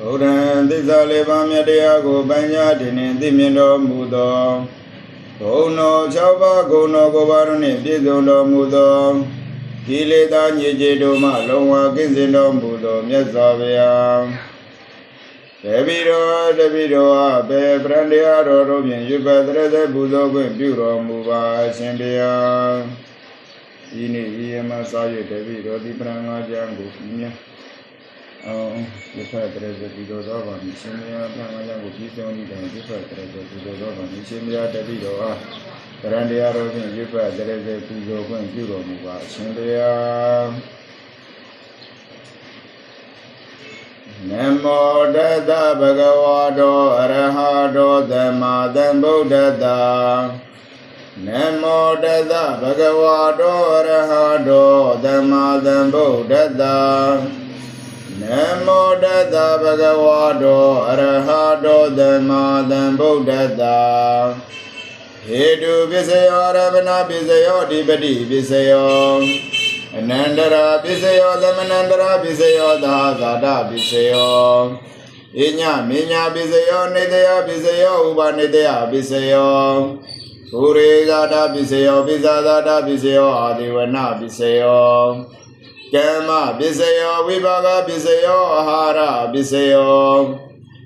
ဘုရားသစ္စာလေးပါးမြတ်တရားကိုပညာတင်နှင့်သိမြင်တော်မူသောဘုံတော်၆ပါးဂုဏ်တော်ကိုယ်ပါတို့နှင့်ပြည့်စုံတော်မူသောကိလေသာညစ်ကြေးတို့မှလုံးဝကင်းစင်တော်မူသောမြတ်စွာဘုရားတပိတော်အဘေပရဏတရားတော်တို့ဖြင့်ရွတ်ပတ်တရတဲ့ပူဇော်ခွင့်ပြုတော်မူပါအရှင်ဘုရားဤနေ့ဤယမစာရွတ်တပိတော်ဒီပရမကျမ်းကိုပြင်းရွတ်ပတ်တရတဲ့ပူဇော်တော်ပါအရှင်ဘုရားပရမကျမ်းကိုပြည့်စုံနေတဲ့ရွတ်ပတ်တရတဲ့ပူဇော်တော်ပါအရှင်ဘုရားတပိတော်အားပရဏတရားတော်ဖြင့်ရွတ်ပတ်တရတဲ့ပူဇော်ခွင့်ပြုတော်မူပါအရှင်ဘုရားနမောတသဗ္ဗဂဝါတောအရဟတောသမ္မာသမ္ဗုဒ္ဓတ္တနမောတသဗ္ဗဂဝါတောအရဟတောသမ္မာသမ္ဗုဒ္ဓတ္တနမောတသဗ္ဗဂဝါတောအရဟတောသမ္မာသမ္ဗုဒ္ဓတ္တဟေတုပစ္စယောရမဏပစ္စယောဓိပတိပစ္စယောအနန္တရာပစ္စယောသမနန္တရာပစ္စယောသာဇာတပစ္စယောဣညမေညာပစ္စယောနေတယပစ္စယောဥပနေတယပစ္စယောဘူရေဇာတပစ္စယောပိဇာဇာတပစ္စယောအာဒီဝနပစ္စယောကမ္မပစ္စယောဝိပါကပစ္စယောအာဟာရပစ္စယော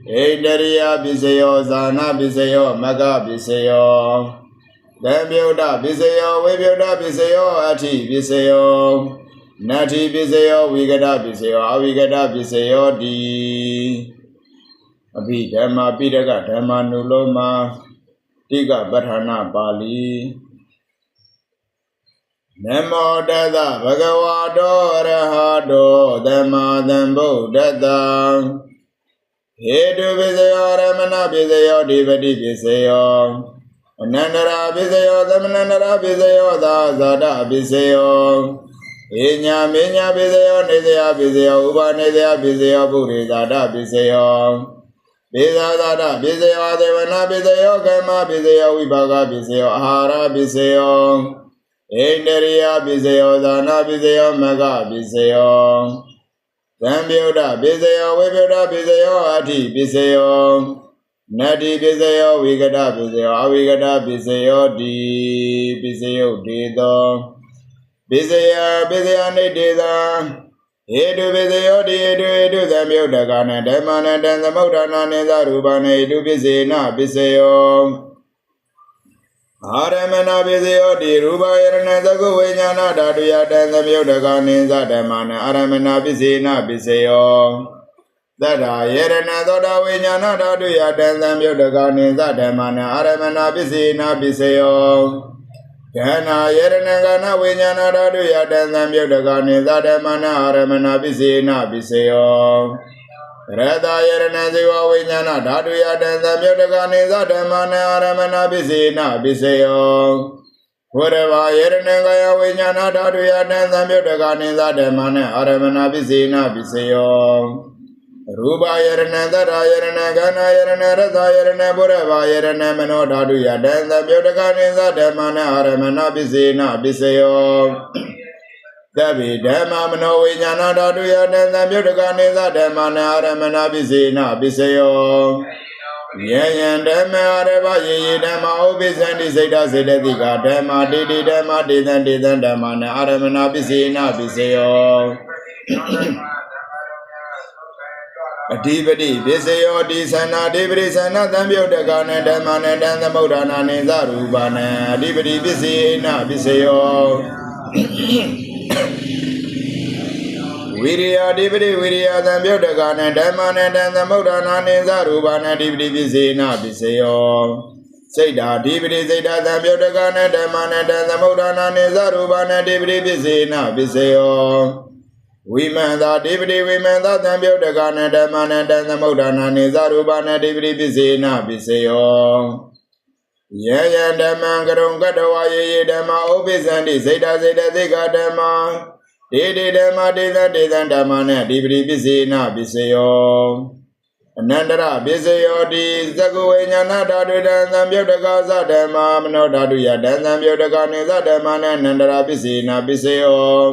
ဣန္ဒရိယပစ္စယောဇာနာပစ္စယောမဂ္ဂပစ္စယောသံမြုဒ္ဓပစ္စယောဝိမြုဒ္ဓပစ္စယောအဋ္ဌိပစ္စယောနတ္ထိပစ္စယောဝိကတပစ္စယောအဝိကတပစ္စယောတိအဘိဓမ္မာပိဋကဓမ္မာနုလောမတိကပဋ္ဌာနာပါဠိနမောတသဗ္ဗဂဝါတောအရဟတောသမ္မာသမ္ဗုဒ္ဓတ္တဟေတုပစ္စယောရမဏပစ္စယောဓိပတိပစ္စယောအနန္တရာပစ္စယောသမနန္တရာပစ္စယောသာဇာတပစ္စယောဣညာမေညာပစ္စယောနေတယပစ္စယောဥပနေတယပစ္စယောပုရိသတာပစ္စယောပိဇာဇာတပစ္စယောဒေဝနာပစ္စယောကမ္မပစ္စယောဝိပါကပစ္စယောအာဟာရပစ္စယောဣန္ဒရိယပစ္စယောဇာနာပစ္စယောမဂ္ဂပစ္စယောသံမြုဒ္ဓပစ္စယောဝိမြုဒ္ဓပစ္စယောအဋ္ဌိပစ္စယောနတ္တိပစ္စယောဝိကတပစ္စယောအဝိကတပစ္စယောတိပစ္စယုတ်တေသောပစ္စယနိတေသာဟေတုပစ္စယောတိဟေတုသံမြုဒ္ဓကနဓမ္မနတံသမုဒ္ဒနာနေသရူပနေတုပစ္စေနပစ္စယောအာရမဏပစ္စယောတိရူပယရဏသကုဝိညာဏဓာတုယတံသမြုဒ္ဓကနိသဓမ္မနအာရမဏပစ္စေနပစ္စယောသတ္တယေရဏသောတာဝိညာဏဓာတုယတံသံမြုဒ္ဓကနိသဓမ္မနအာရမဏပစ္စေနပစ္စယောကနာယေရဏကနာဝိညာဏဓာတုယတံသံမြုဒ္ဓကနိသဓမ္မနအာရမဏပစ္စေနပစ္စယောရတယေရဏဇေဝဝိညာဏဓာတုယတံသံမြုဒ္ဓကနိသဓမ္မနအာရမဏပစ္စေနပစ္စယောဝရဝယေရဏကယဝိညာဏဓာတုယတံသံမြုဒ္ဓကနိသဓမ္မနအာရမဏပစ္စေနပစ္စယောရူပယရဏသတ္တယရဏကနာယရဏရသယရဏဘုရဝယရဏမနောဓာတုယတံသမြုဒ္ဓကနိသဓမ္မနအာရမဏပစ္စေနပစ္စယောသဗ္ဗေဓမ္မမနောဝိညာဏဓာတုယတံသမြုဒ္ဓကနိသဓမ္မနအာရမဏပစ္စေနပစ္စယောယေယံဓမ္မအာရဘယေယေဓမ္မဥပိစ္ဆန္တိစိတ်တစေတသိကဓမ္မတေတိဓမ္မတေသံဓမ္မနအာရမဏပစ္စေနပစ္စယောအဓိပတိပစ္စယောတိသန္နာအဓိပတိသန္နာသံမြုဒ္ဓကနဓမ္မနတံသမုဒ္ဒနာနေသရူပနံအဓိပတိပစ္စေနပစ္စယောဝိရိယအဓိပတိဝိရိယသံမြုဒ္ဓကနဓမ္မနတံသမုဒ္ဒနာနေသရူပနံအဓိပတိပစ္စေနပစ္စယောစိတ်ဓာအဓိပတိစိတ်ဓာသံမြုဒ္ဓကနဓမ္မနတံသမုဒ္ဒနာနေသရူပနံအဓိပတိပစ္စေနပစ္စယောဝိမန္တာဒေပတိဝိမန္တာသံမြုဒ္ဓကနဓမ္မနတံသမုဒ္ဒနာနေသရူပနဒေပတိပစ္စေနပစ္စယောယေယံဓမ္မံကရုံကတဝယေယေဓမ္မဥပိစ္ဆန္တိစိတ်တစိတ်တသိကဓမ္မဒေတိဓမ္မဒေသဓမ္မနဒေပတိပစ္စေနပစ္စယောအနန္တရပစ္စယောတိသကုဝိညာဏဓာတုတံသံမြုဒ္ဓကသဓမ္မမနောဓာတုယတံသံမြုဒ္ဓကနိသဓမ္မနအနန္တရပစ္စေနပစ္စယော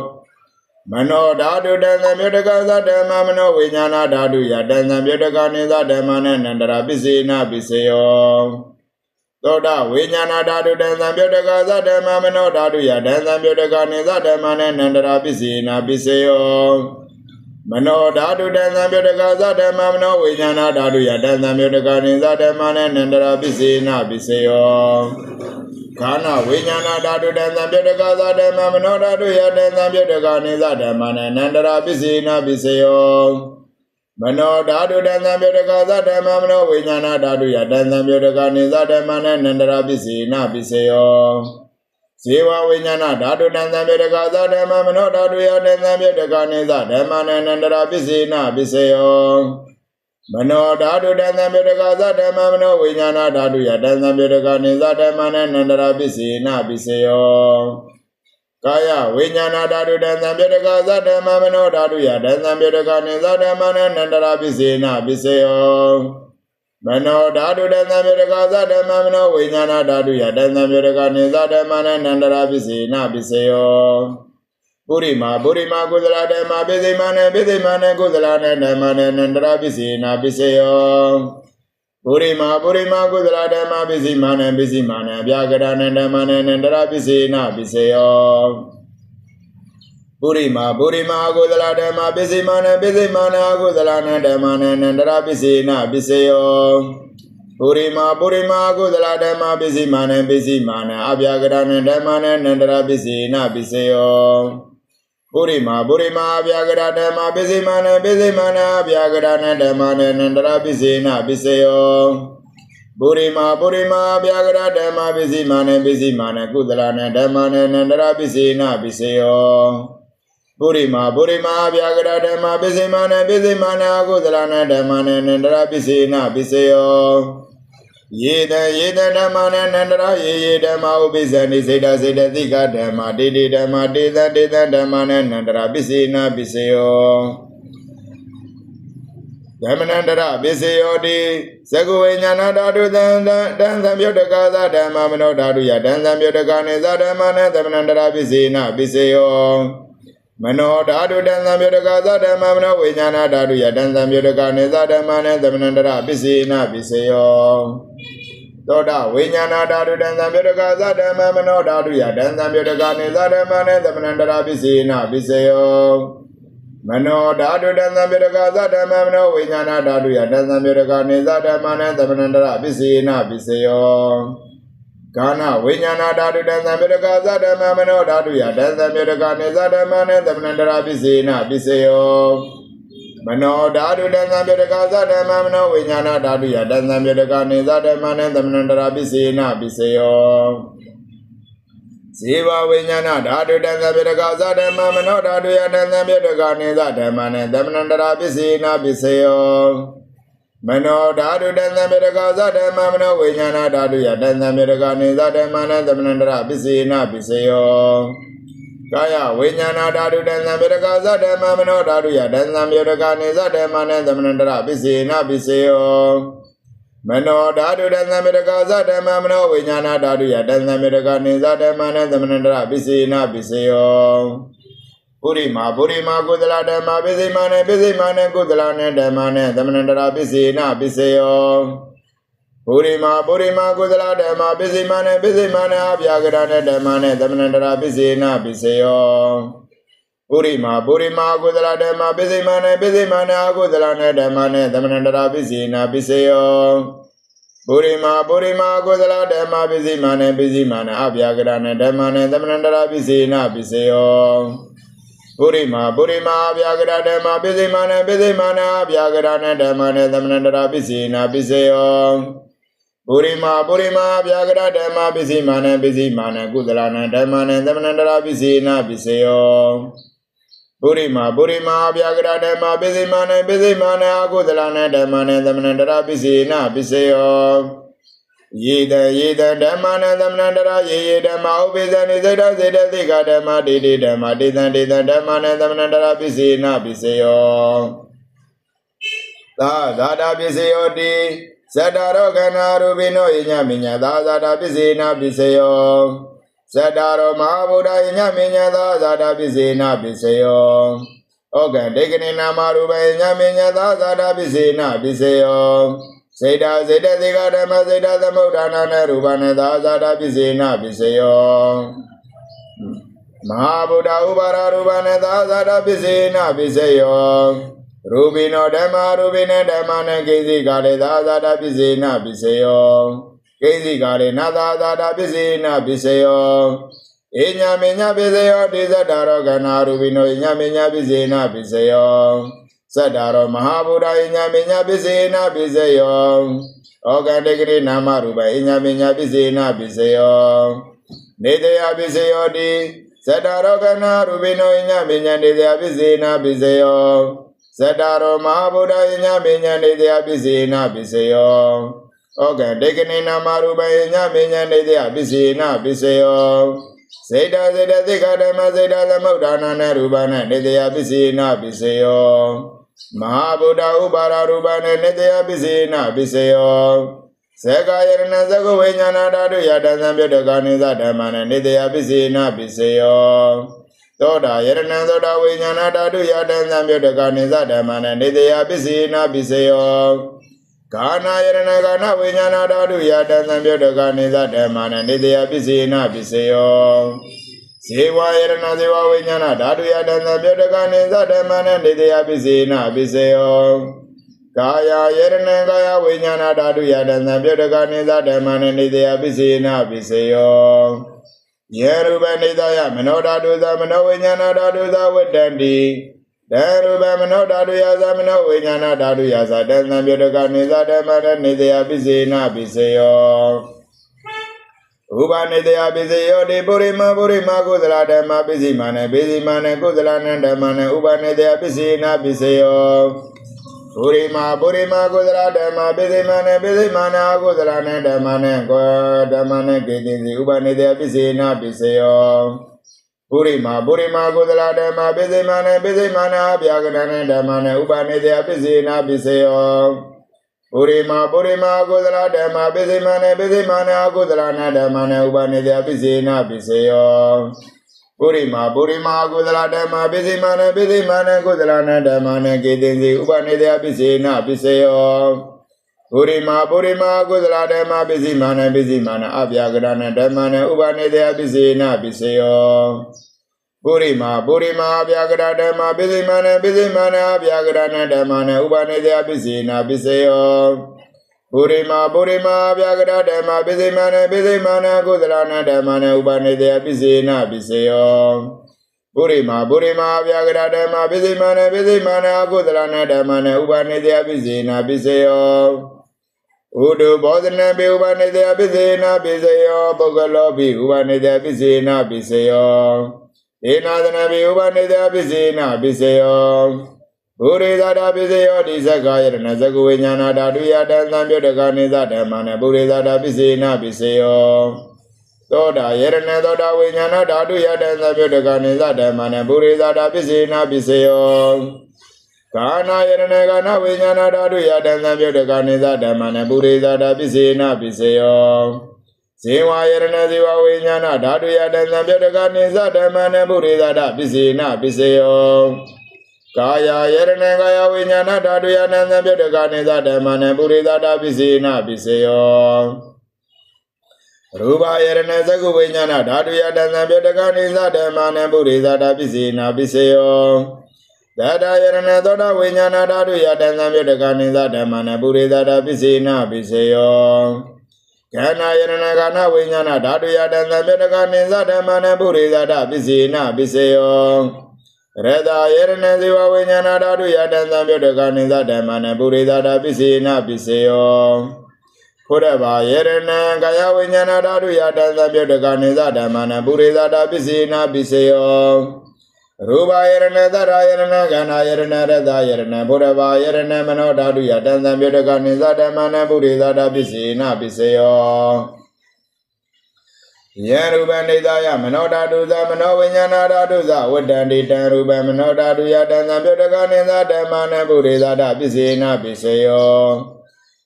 Mano Dadu Danza Mutaka Dhamma Mano Vijnana Dadu Yadanza Mutaka Niza Dhammana Nandara Bisina Biseyo Toda Vijnana Dadu Danza Mutaka Dhamma Mano Dadu Yadanza Mutaka Niza Dhammana Nandara Bisina Biseyo Mano Dadu Danza Mutaka Dhamma Mano Vijnana Dadu Yadanza Mutaka Niza Dhammana Nandara Bisina Biseyo Kana Vijnana Dadu Danza Mutaka Dhamma Mano Dadu Yadanza Mutaka Niza Dhammana Nandara Bisina Biseyo Mano Dadu Danza Mutaka Dhamma Mano Vijnana Dadu Yadanza Mutaka Niza Dhammana Nandara Bisina Biseyo Siva Vijnana Dadu Danza Mutaka Dhamma Mano Dadu Yadanza Mutaka Niza Dhammana Nandara Bisina Biseyo Mano Dadu Danza Mutaka Dhamma Mano Vijnana Dadu Yadanza Mutaka Niza Dhammana Nandara Bisina Biseyo Kaya Vijnana Dadu Danza Mutaka Dhamma Mano Dadu Yadanza Mutaka Niza Dhammana Nandara Bisina Biseyo Mano Dadu Danza Mutaka Dhamma Mano Vijnana Dadu Yadanza Mutaka Niza Dhammana Nandara Bisina Biseyo Burima Kudala Dhamma Bisimana Kudala Dhammana Nandara Bisina Biseyo Burima Kudala Dhamma Bisimana Bhyagadana Dhammana Nandara Bisina Biseyo Burima Kudala Dhamma Bisimana Kudala Dhammana Nandara Bisina Biseyo Burima Kudala Dhamma Bisimana Bhyagadana Dhammana Nandara Bisina Biseyo Burima Bhyagada Dhamma Bisimana Bhyagadana Dhammana Nandara Bisina Biseyo Burima Bhyagada Dhamma Bisimana Kudala Dhammana Nandara Bisina Biseyo Burima Bhyagada Dhamma Bisimana Kudala Dhammana Nandara Bisina Biseyo Yeda Dhammana Nandara Ye Dhamma Ubisani Seda Dika Dhamma Didi Dhamma Dida Dhammana Nandara Bisina Biseyo Dhammanandara Biseyo Di Sagu Vijnana Dadu Danza Mutaka Dhamma Mano Dadu Yadanza Mutaka Niza Dhammana Dhammanandara Bisina Biseyo Mano Dadu Danza Mutaka Dhamma Mano Vijnana Dadu Yadanza Mutaka Niza Dhammana Dhammanandara Bisina Biseyo Toda Vijnana Dadu Danza Mutaka Dhamma Mano Dadu Yadanza Mutaka Niza Dhammana Dhammanandara Bisina Biseyo Mano Dadu Danza Mutaka Dhamma Mano Vijnana Dadu Yadanza Mutaka Niza Dhammana Dhammanandara Bisina Biseyo Kana Vijnana Dadu Danza Mutaka Dhamma Mano Dadu Yadanza Mutaka Niza Dhammana Dhammanandara Bisina Biseyo Mano Dadu Danza Mutaka Dhamma Mano Vijnana Dadu Yadanza Mutaka Niza Dhammana Dhammanandara Bisina Biseyo Siva Vijnana Dadu Danza Mutaka Dhamma Mano Dadu Yadanza Mutaka Niza Dhammana Dhammanandara Bisina Biseyo Mano Dadu Danza Mutaka Dhamma Mano Vijnana Dadu Yadanza Mutaka Niza Dhammana Dhammanandara Bisina Biseyo Kaya Vijnana Dadu Danza Mutaka Dhamma Mano Dadu Yadanza Mutaka Niza Dhammana Dhammanandara Bisina Biseyo Mano Dadu Danza Mutaka Dhamma Mano Vijnana Dadu Yadanza Mutaka Niza Dhammana Dhammanandara Bisina Biseyo Burima Kudala Dhamma Bisimana Kudala Dhammana Dhammanandara Bisina Biseyo Burima Kudala Dhamma Bisimana Bhyagadana Dhammana Dhammanandara Bisina Biseyo Burima Kudala Dhamma Bisimana Kudala Dhammana Dhammanandara Bisina Biseyo Burima Kudala Dhamma Bisimana Bhyagadana Dhammana Dhammanandara Bisina Biseyo Burima Bhyagada Dhamma Bisimana Bhyagadana Dhammana Dhammanandara Bisina Biseyo Burima Bhyagada Dhamma Bisimana Kudala Dhammana Dhammanandara Bisina Biseyo Burima Bhyagada Dhamma Bisimana Kudala Dhammana Dhammanandara Bisina Biseyo Yeda Dhammana Dhammanandara Ye Dhamma Ubisani Seda Dika Dhamma Didi Dhamma Dida Dhammana Dhammanandara Bisina Biseyo Dada Biseyo Di Sadaro Kana Rubino Inya Minya Dada Bisina Biseyo Sadaro Mahabuddha Inyaminyada Zada Bizina Biseyo Oga Dekini Namaruba Inyaminyada Zada Bizina Biseyo Seda Zeda Ziga Dama Zeda Zamudana Nerubana Zada Bizina Biseyo Mahabuddha Ubara Rubana Zada Bizina Biseyo Rubino Dema Rubina Demana Gizi Gade Zada Bizina Biseyo Kezi Gare Nada Dada Bizina Biseyo Inya Minya Biseyo Dizadaro Gana Rubino Inya Minya Bizina Biseyo Sadaro Mahabuddha Inya Minya Bizina Biseyo Oga Degri Namaruba Inya Minya Bizina Biseyo Nidya Biseyo Di Sadaro Gana Rubino Inya Minya Nidya Bizina Biseyo Sadaro Mahabuddha Inya Minya Nidya Bizina Biseyo Oga Dekini Namaruba Inyaminya Nidya Bizina Biseyo Seda Zeda Zika Dama Zeda Zamudana Nerubana Nidya Bizina Biseyo Mahabuddha Ubara Rubana Nidya Bizina Biseyo Seka Yerna Zagu Vinyana Dadu Yada Zambyotakani Zadamana Nidya Bizina Biseyo Toda Yerna Zoda Vinyana Dadu Yada Zambyotakani Zadamana Nidya Bizina Biseyo Kana Yerna Gana Vinyana Dadu Yada Zambyotakani Zadamana Nidya Bizina Biseyo Siva Yerna Siva Vinyana Dadu Yada Zambyotakani Zadamana Nidya Bizina Biseyo Kaya Yerna Kaya Vinyana Dadu Yada Zambyotakani Zadamana Nidya Bizina Biseyo Yeruba Nidaya Manoda Duza Mano Vinyana Dadu Zawidandi Deruba Mano Dadu Yaza Mano Vinyana Dadu Yaza Zambyotakani Zadamana Nidya Bizina Biseyo Uba Nidya Biseyo Di Burima Burima Kudala Dhamma Bizimane Bizimane Kudala Nandamane Uba Nidya Bizina Biseyo Burima Burima Kudala Dhamma Bizimane Bizimane Kudala Nandamane Kodamane Kidinzi Uba Nidya Bizina Biseyo Burima Burima Kudala Dhamma Bizimane Bizimane Abhyagana Dhamane Uba Nidya Bizina Biseyo Burima Burima Kudala Dhamma Bizimane Bizimane Kudala Nandamane Uba Nidya Bizina Biseyo Burima Burima Kudala Dhamma Bizimane Bizimane Kudala Nandamane Kidinzi Uba Nidya Bizina Biseyo Burima Burima Kudala Dhamma Bizimane Bizimane Abhyagana Dhamane Uba Nidya Bizina Biseyo Burima Burima Abhyagana Dhamma Bizimane Bizimane Abhyagana Dhamane Uba Nidya Bizina Biseyo Burima Burima Abhyagana Dhamma Bizimane Bizimane Kudala Nandamane Uba Nidya Bizina Biseyo Burima Burima Abhyagana Dhamma Bizimane Bizimane Kudala Nandamane Uba Nidya Bizina Biseyo Udu Bodhana Bi Uba Nidya Bizina Biseyo Bogalo Bi Uba Nidya Bizina Biseyo Inadana Bi Uba Nidya Bizina Biseyo Buri Zada Biseyo Disaka Yerna Zagu Vinyana Dadu Yada Zambyotakani Zadamana Buri Zada Bizina Biseyo Toda Yerna Toda Vinyana Dadu Yada Zambyotakani Zadamana Buri Zada Bizina Biseyo Kana Yerna Gana Vinyana Dadu Yada Zambyotakani Zadamana Buri Zada Bizina Biseyo Siva Yerna Siva Vinyana Dadu Yada Zambyotakani Zadamana Buri Zada Bizina Biseyo Kaya Yerna Kaya Vinyana Dadu Yada Zambyotakani Zadamana Buri Zada Bizina Biseyo Ruba Yerna Zagu Vinyana Dadu Yada Zambyotakani Zadamana Buri Zada Bizina Biseyo Dada Yerna Toda Vinyana Dadu Yada Zambyotakani Zadamana Buri Zada Bizina Biseyo Kana Yerna Kana Vinyana Dadu Yada Zambyotakani Zadamana Buri Zada Bizina Biseyo Reda Yerna Siva Vinyana Dadu Yada Zambyotakani Zadamana Buri Zada Bizina Biseyo Purava Yerna Kaya Vinyana Dadu Yada Zambyotakani Zadamana Buri Zada Bizina Biseyo Ruba Yerna Dara Yerna Gana Yerna Reda Yerna Purava Yerna Mano Dadu Yada Zambyotakani Zadamana Buri Zada Bizina Biseyo Yeruba Nidaya Mano Dadu Za Mano Vinyana Dadu Za Wadandi Tan Ruba Mano Dadu Yada Zambyotakani Zadamana Buri Zada Bizina Biseyo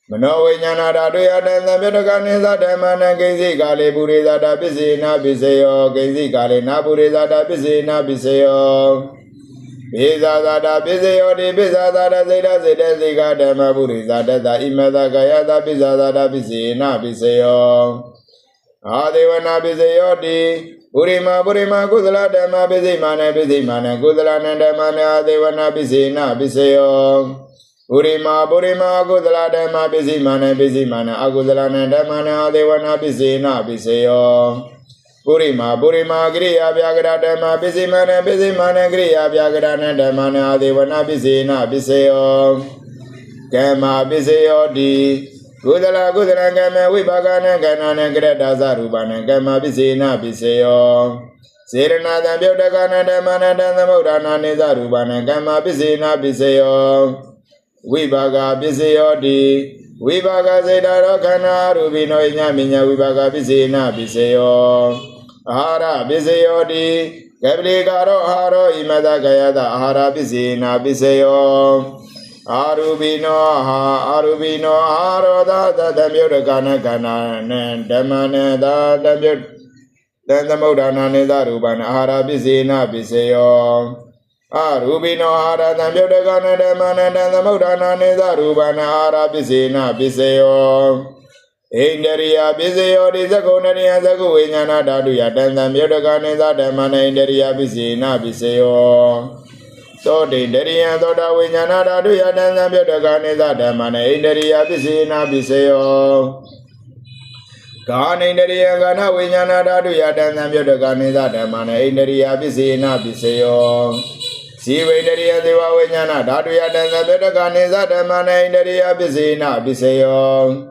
Mano Vinyana Dadu Yatan Samyotaka Dhamana Kesi Kali Purizata Pisina Piseyo Kesi Kali Napurizata Pisina Piseyo Pisazata Piseyo Di Pisazata Zeta Zeta Zika Dhamma Purizata Imata Kayata Pisazata Pisina Piseyo Adivana Piseyo Di Purima Kusala Dhamma Pisimana Kusala Nandamana Adivana Pisina Piseyo Purima Kusala Dhamma Pisimana Akusala Nandamana Adivana Pisina Piseyo Purima Kriya Vyagara Dhamma Pisimana Kriya Vyagara Nandamana Adivana Pisina Piseyo Kama Piseyo Di Kusala Kama Vibhagana Kanana Greta Sarubana Kama Pisina Piseyo Sirana Dhamyotaka Dhamana Dhamudana Nizarubana Kama Pisina Piseyo Vibhaga Piseyo Di Vibhaga Sedaro Kana Rubino Inyaminya Vibhaga Pisina Piseyo Ahara Piseyo Di Kablikaro Haro Imada Gayada Ahara Pisina Piseyo Arubino Haro Da Dhamyotaka Kana Dhamana Da Dhamudana Nizarubana Ahara Pisina Piseyo Arubino Hara Dhamyotaka Dhamana Dhamudana Nizarubana Ahara Pisina Piseyo Indriya Piseyo Di Sakunariya Sakuvinyana Dadu Yatan Dhamyotaka Dhamana Indriya Pisina Piseyo So Indriya Soda Vinyana Dadu Yatan Dhamyotaka Dhamana Indriya Pisina Piseyo Kana Indriya Kana Vinyana Dadu Yatan Dhamyotaka Dhamana Indriya Pisina Piseyo Siva Indriya Siva Vinyana Dadu Yatan Dhamyotaka Dhamana Indriya Pisina Piseyo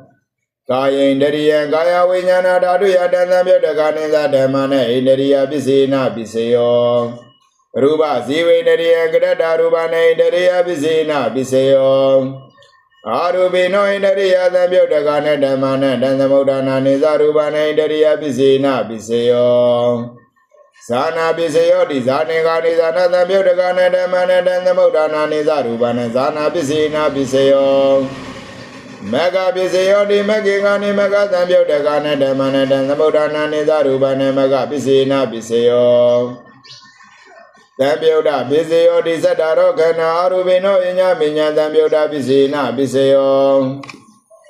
Kaya Indriya Kaya Vinyana Dadu Yatan Dhamyotaka Dhamana Indriya Pisina Piseyo Rupa Siva Indriya Greta Rupana Indriya Pisina Piseyo Arubino Indriya Dhamyotaka Dhamana Dhamudana Nizarubana Indriya Pisina Piseyo Sana Piseyo Di Sanika Nizana Dhamyotaka Dhamana Dhamudana Nizarubana Sana Pisina Piseyo Mega Piseyo Di Megingani Mega Dhamyotaka Dhamana Dhamudana Nizarubana Mega Pisina Piseyo Dhamyota Piseyo Di Sataro Kana Arubino Inyaminya Dhamyota Pisina Piseyo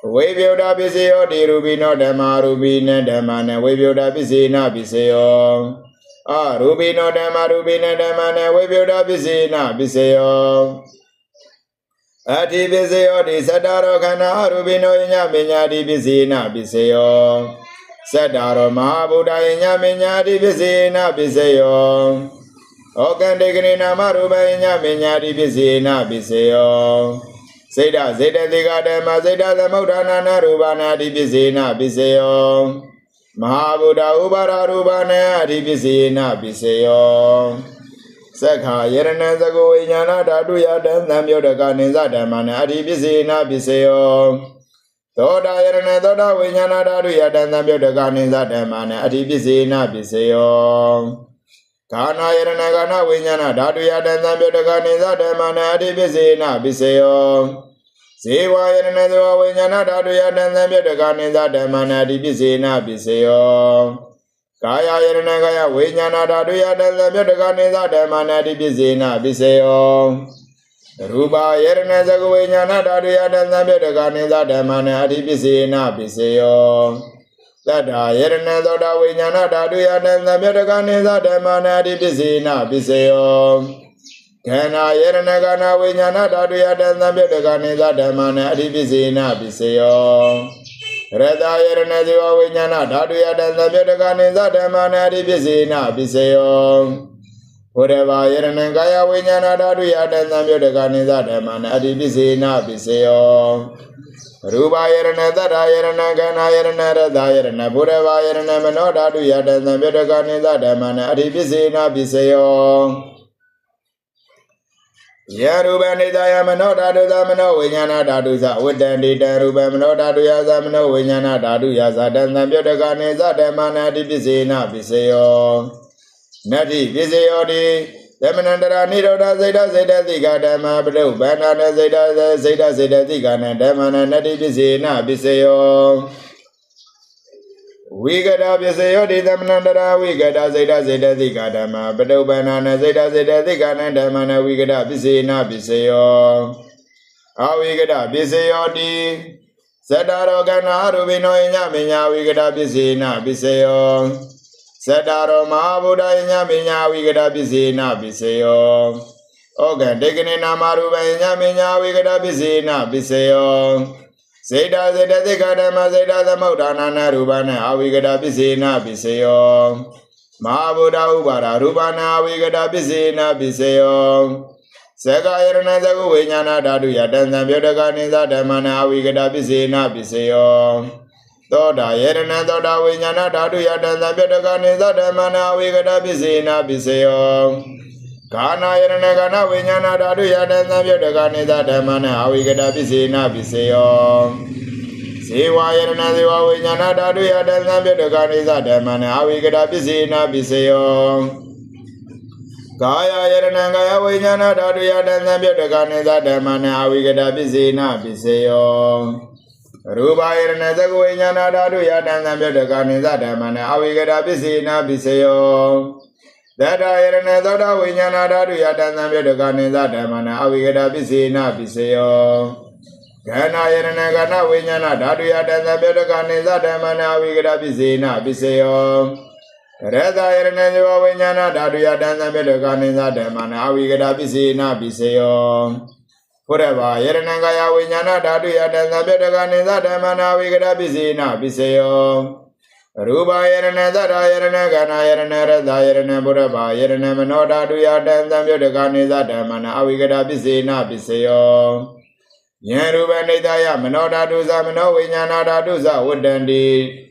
Vevyota Piseyo Di Rubino Dhamma Rubina Dhammana Vevyota Pisina Piseyo Rubino Dhamma Rubina Dhammana Vevyota Pisina Piseyo Ati Piseyo Di Sataro Kana Rubino Inyaminya Di Pisina Piseyo Sataro Mahabuddha Inyaminya Di Pisina Piseyo Okandegani Namaruba Inyaminya Di Pisina Piseyo Seda Diga Dhamma Seda Dhamudana Narubana Di Pisina Piseyo Mahabuddha Ubara Rubana Di Pisina Piseyo Sakha Yarana Saku Vinyana Dadu Yatan Dhamyotaka Dhamana Di Pisina Piseyo Toda Yarana Toda Vinyana Dadu Yatan Dhamyotaka Dhamana Di Pisina Piseyo Kana Yarana Kana Vinyana Dadu Yatan Dhamyotaka Dhamana Di Pisina Piseyo Siva Yarana Siva Vinyana Dadu Yatan Dhamyotaka Dhamana Di Pisina Piseyo Kaya Yarana Kaya Vinyana Dadu Yatan Dhamyotaka Dhamana Di Pisina Piseyo Rupa Yarana Saku Vinyana Dadu Yatan Dhamyotaka Dhamana Di Pisina Piseyo Sada Yarana Soda Vinyana Dadu Yatan Dhamyotaka Dhamana Di Pisina Piseyo Kana Yarana Kana Vinyana Dadu Yatan Dhamyotaka Dhamana Di Pisina Piseyo Reda Yarana Siva Vinyana Dadu Yatan Dhamyotaka Dhamana Di Pisina Piseyo Pureva Yarana Kaya Vinyana Dadu Yatan Dhamyotaka Dhamana Di Pisina Piseyo Rupa Yarana Tara Yarana Kana Yarana Rada Yarana Pureva Yarana Mano Dadu Yatan Dhamyotaka Dhamana Di Pisina Piseyo Yaruba Nidaya Mano Dadu Zamano Vinyana Dadu Sa Udandi Daruba Mano Dadu Yazamano Vinyana Dadu Yazatan Dhamyotaka Dhamana Di Pisina Piseyo Nati Piseyo Di Demanandara Niroda Zeta Zeta Zika Dama Bru Banana Zeta Zeta Zeta Zika Damana Nati Bisina Biseo We get up Biseo Di Damanandara we get a Zeta Zeta Zika Dama Bru Banana Zeta Zeta Zika Damana we get up Bisina Biseo How we get up Biseo Di Sedaro Gana Rubino Inya we get up Bisina Biseo Sedaro Mahabuda Inya we get up Bisina Biseo Okay, taking in Amaruba Inya we get up Bisina Biseo Zeta Zeta Zika Dama Zeta the Modana Rubana how we get up Bisina Biseo Mahabuda Ubara Rubana we get up Bisina Biseo Sega Yerna Zagu Winyana Dadu Yatan Zambiotaka Niza Damana we get up Bisina Biseo Toda Yerna Toda Winyana Dadu Yatan Zambiotaka Niza Damana we get up Bisina Biseo Kana Yerna Gana Winyana Dadu Yatan Zambiotaka Niza Damana we get up Bisina Biseo Siwa Yerna Ziwa Winyana Dadu Yatan Zambiotaka Niza Damana we get up Bisina Biseo Kaya Yerna Gaya Winyana Dadu Yatan Zambiotaka Niza Damana we get up Bisina Biseo Ruba Yerna Zagu Winyana Dadu Yatan Zambiotaka Niza Damana we get up Bisina Biseo Dada Yerna Zoda Winyana Dadu Yatan Zambiotaka Niza Damana we get up Bisina Biseo Gana Yerna Gana Winyana Dadu Yatan Zambiotaka Niza Damana we get up Bisina Biseo Reza Yerna Ziwa Winyana Dadu Yatan Zambiotaka Niza Damana we get up Bisina Biseo Forever Yerna Gaya Winyana Dadu Yatan Zambiotaka Niza Damana we get up Bisina Biseo Ruba Yerna Zada Yerna Gana Yerna Reza Yerna Buraba Yerna Mano Dadu Yatan Zambiotaka Niza Damana we get up Bisina Biseo Yeruba Nidaya Mano Dadu Zamano Winyana Dadu Za Wudandi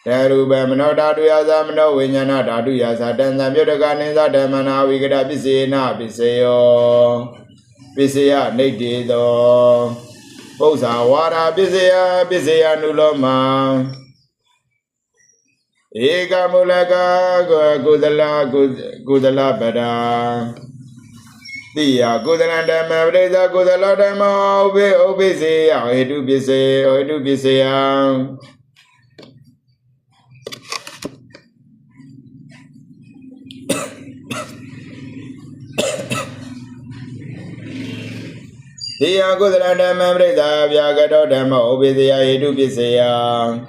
Yeruba Mano Dadu Yazamano Winyana Dadu Yazatan Zambiotaka Niza Damana we get up Bisina Biseo Bisaya Nidido Bosa Wara Bisaya Nuloma Eka Mulaka Gudala Bada Tia Gudala Mavreza Gudala Dama Obisea Edu Bisea Tia Gudala Mavreza Vyagado Dama Obisea Edu Bisea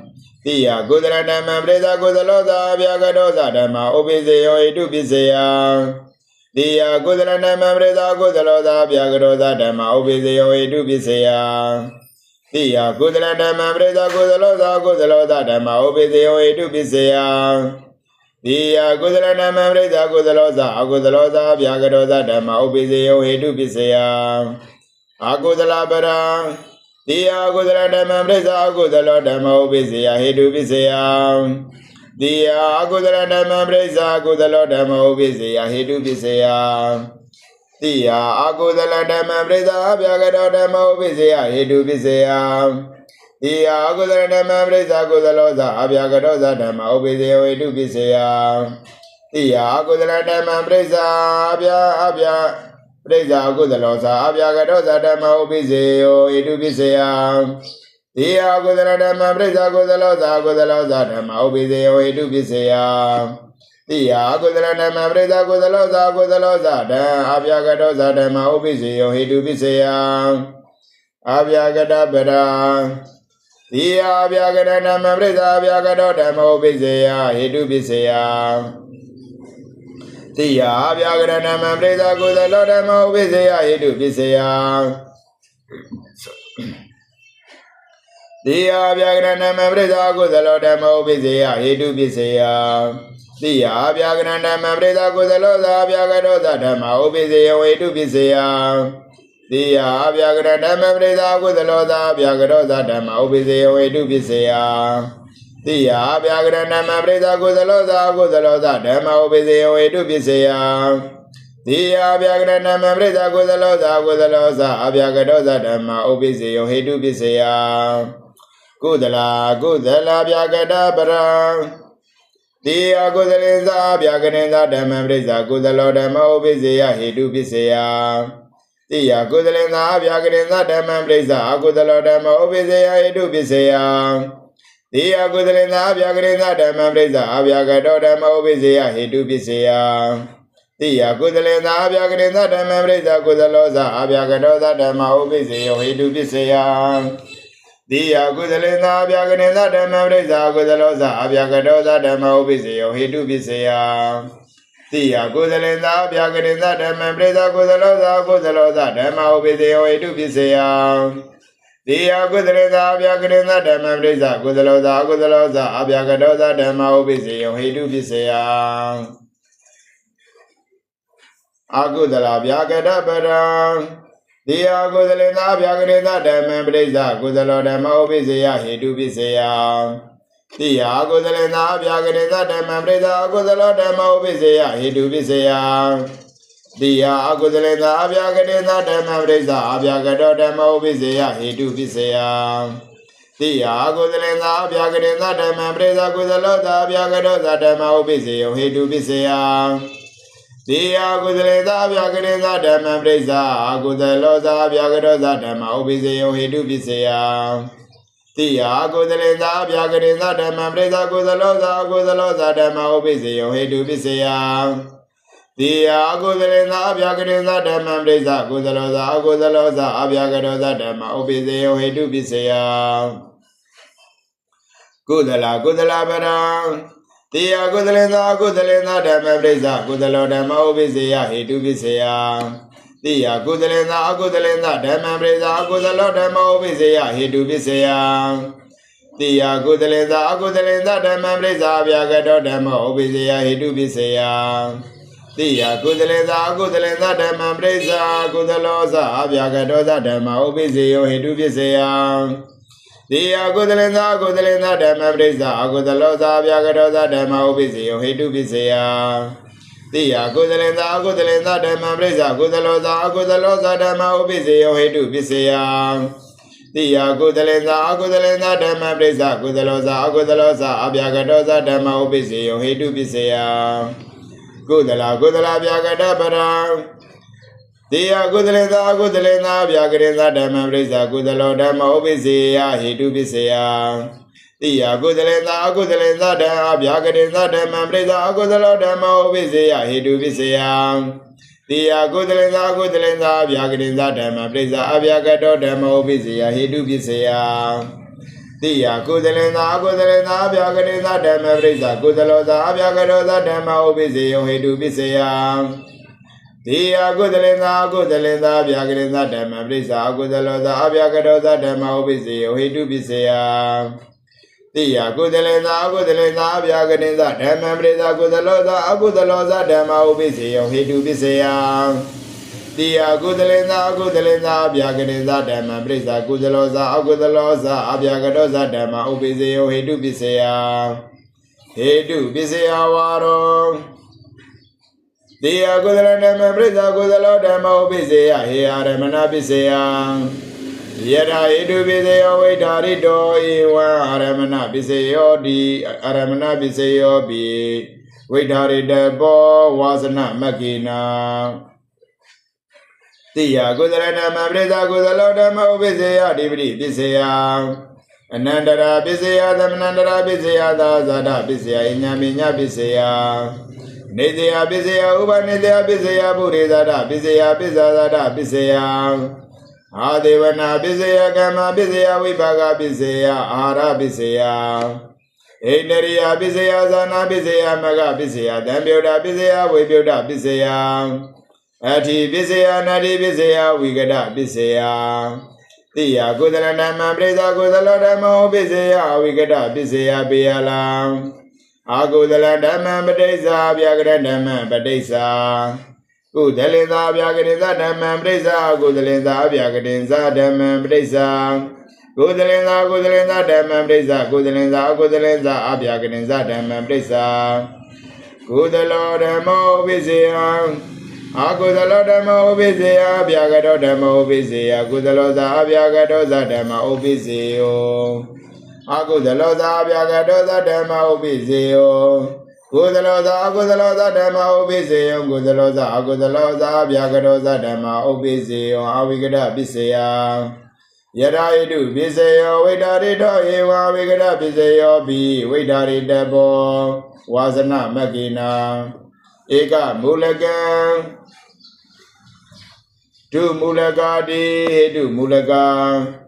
Tia Gudala Mavreza Gudaloza Vyagadoza Dama Obiseo Edu Bisea Tia Gudala Mavreza Gudaloza Vyagadoza Dama Obiseo Edu Bisea Tia Gudala Mavreza Gudaloza Dama Obiseo Edu Bisea Tia Gudala Mavreza Gudaloza Vyagadoza Dama Obiseo Edu Bisea Agudala Bara Tia Gudala Mavreza Dama Obisea Edu Bisea Tia Gudala Mavreza Dama Obisea Edu Bisea Tia Gudala Mavreza Vyagado Dama Obisea Edu Bisea Tia Gudala Mavreza Vyagadoza Dama Obisea Edu Bisea Tia Gudala Mavreza Preza Gudaloza Vyagadoza Dama Obiseo Edu Bisea Tia Gudala Mavreza Gudaloza Dama Obiseo Edu Bisea Tia Gudala Mavreza Gudaloza Vyagadoza Dama Obiseo Edu Bisea Avyagada Bera Tia Vyagada Mavreza Vyagado Dama Obisea Edu Bisea Tia Vyagada Mavreza Dama Obisea Edu Bisea Tia Vyagada Mavreza Dama Obisea Edu Bisea Tia Vyagada Mavreza Vyagadoza Dama Obiseo Edu Bisea Tia Vyagada Mavreza Vyagadoza Dama Obiseo Edu Bisea Tia Vyagada Mavreza Dama Obiseo Edu Bisea Tia Vyagada Mavreza Vyagadoza Dama Obiseo Edu Bisea Gudala Vyagada Bara တိယကုသလင်္သာဗျာကရင်္သာဓမ္မပရိစ္ဆာကုသလောဓမ္မောပိစေယဟေတုပိစေယတိယကုသလင်္သာဗျာကရင်္သာဓမ္မပရိစ္ဆာကုသလောဓမ္မောပိစေယဟေတုပိစေယတိယကုသလင်္သာဗျာကရင်္သာဓမ္မပရိစ္ဆာဗျာကတောဓမ္မောပိစေယဟေတုပိစေယတိယကုသလင်္သာဗျာကရင်္သာဓမ္မပရိစ္ဆာကုသလောဇာဗျာကတောဇာဓမ္မောပိစေယဟေတုပိစေယတိယကုသလင်္သာဗျာကရင်္သာဓမ္မပရိစ္ဆာကုသလောဇာဗျာကတောဇာဓမ္မောပိစေယဟေတုပိစေယတိယကုသလင်္သာဗျာကရင်္သာဓမ္မပရိစ္ဆာကုသလောဇာဓမ္မောပိစေယဟေတုပိစေယတိယကုသလင်္သာဗျာကရင်္သာဓမ္မပရိစ္ဆာကုသလောဇာဗျာကတောဇာဓမ္မောပိစေယဟေတုပိစေယအာကုသလဗျာကတပရံတိယကုသလင်္သာဗျာကရင်္သာဓမ္မပရိစ္ဆာကုသလောဓမ္မောပိစေယဟေတုပိစေယတိယကုသလင်္သာဗျာကရင်္သာဓမ္မပရိစ္ဆာကုသလောဓမ္မောပိစေယဟေတုပိစေယတိယကုသလင်္သာဗျာကရင်္သာဓမ္မပရိစ္ဆာဗျာကတောဓမ္မောပိစေယဟေတုပိစေယတိယကုသလင်္သာဗျာကရင်္သာဓမ္မပရိစ္ဆာကုသလောဗျာကတောဓမ္မောပိစေယဟေတုပိစေယတိယကုသလင်္သာဗျာကရင်္သာဓမ္မပရိစ္ဆာကုသလောဗျာကတောဓမ္မောပိစေယဟေတုပိစေယတိယကုသလင်္သာဗျာကရင်္သာဓမ္မပရိစ္ဆာကုသလောဓမ္မောပိစေယဟေတုပိစေယတိယကုသလင်္သာဗျာကရင်္သာဓမ္မပရိစ္ဆာကုသလောဗျာကတောဓမ္မောပိစေယဟေတုပိစေယကုသလပရံတိယကုသလင်္သာဓမ္မပရိစ္ဆာကုသလောဓမ္မောပိစေယဟေတုပိစေယတိယကုသလင်္သာဓမ္မပရိစ္ဆာကုသလောဓမ္မောပိစေယဟေတုပိစေယတိယကုသလင်္သာဓမ္မပရိစ္ဆာဗျာကတောဓမ္မောပိစေယဟေတုပိစေယတိယကုသလင်္သာဓမ္မပရိစ္ဆာကုသလောဗျာကတောဓမ္မောပိစေယဟေတုပိစေယတိယကုသလင်္သာဓမ္မပရိစ္ဆာကုသလောဗျာကတောဓမ္မောပိစေယဟေတုပိစေယတိယကုသလင်္သာဓမ္မပရိစ္ဆာကုသလောဓမ္မောပိစေယဟေတုပိစေယတိယကုသလင်္သာဓမ္မပရိစ္ဆာကုသလောဗျာကတောဓမ္မောပိစေယဟေတုပိစေယကုသလဗျာကတပရံတိယကုသလင်္သာဗျာကရင်္သာဓမ္မပရိစ္ဆာကုသလောဓမ္မောပိစေယဟေတုပိစေယတိယကုသလင်္သာဓမ္မဗျာကရင်္သာဓမ္မပရိစ္ဆာကုသလောဓမ္မောပိစေယဟေတုပိစေယတိယကုသလင်္သာဗျာကရင်္သာဓမ္မပရိစ္ဆာဗျာကတောဓမ္မောပိစေယဟေတုပိစေယတိယကုသလင်္သာဗျာကရင်္သာဓမ္မပရိစ္ဆာကုသလောဗျာကတောဓမ္မောပိစေယဟေတုပိစေယတိယကုသလင်္သာဗျာကရင်္သာဓမ္မပရိစ္ဆာကုသလောဗျာကတောဓမ္မောပိစေယဟေတုပိစေယတိယကုသလင်္သာဗျာကရင်္သာဓမ္မပရိစ္ဆာကုသလောဓမ္မောပိစေယဟေတုပိစေယတိယကုသလင်္သာဗျာကရင်္သာဓမ္မပရိစ္ဆာကုသလောဗျာကတောဓမ္မောပိစေယဟေတုပိစေယဟေတုပိစေယဝါရောတိယကုသလဓမ္မပရိစ္ဆာကုသလောဓမ္မောပိစေယဟေအာရမဏပိစေယယထာဟေတုပိစေယဝိဓာရိတောဧဝံအာရမဏပိစေယောတိအာရမဏပိစေယောပိဝိဓာရိတဘောဝါစနမက္ကိနာတိယကုသလဓမ္မပရိစ္ဆာကုသလောဓမ္မောပိစေယအဓိပတိပိစေယအနန္တရာပိစေယသမဏန္တရာပိစေယသာဇာတပိစေယဉာဏ်ပညာပိစေယနေတယပိစေယဥပနေတယပိစေယဘုရေဇာတပိစေယပိဇာဇာတပိစေယအာဒေဝနာပိစေယကမ္မပိစေယဝိပါကပိစေယအာဟာရပိစေယဣန္ဒရိယပိစေယဇာနာပိစေယမဂပိစေယတံပြုဒ္ဓပိစေယဝိပြုဒ္ဓပိစေယအထိပိစေယနာတိပိစေယဝိကဒပိစေယတိယကုသလဓမ္မပရိစ္ဆာကုသလောဓမ္မောပိစေယဝိကဒပိစေယပေယလံအာကုသလဓမ္မပဋိစ္ဆာဗျာကရဓမ္မပဋိစ္ဆာကုသလင်္သာဗျာကရင်္သာဓမ္မပဋိစ္ဆာကုသလင်္သာဗျာကရင်္သာဓမ္မပဋိစ္ဆာကုသလင်္သာဓမ္မပဋိစ္ဆာကုသလင်္သာဗျာကရင်္သာဓမ္မပဋိစ္ဆာကုသလောဓမ္မောပိစေယအာကုသလောဓမ္မောပိစေယဗျာကတောဓမ္မောပိစေယကုသလောသာဗျာကတောသာဓမ္မောပိစေယောအာကုသလောသာဗျာကတောသာဓမ္မောပိစေယော Kudaloza, Kudaloza, Dhamma, Obiseo, Kudaloza, Kudaloza, Vyagadoza, Dhamma, Obiseo, Avigada, Bisea. Yada idu, Biseo, Vidari, Doewa, Vigada, Biseo, B, Vidari, Debo, Wasana, Magina, Eka, Mulagan, Tu Mulagadi, Tu Mulagan.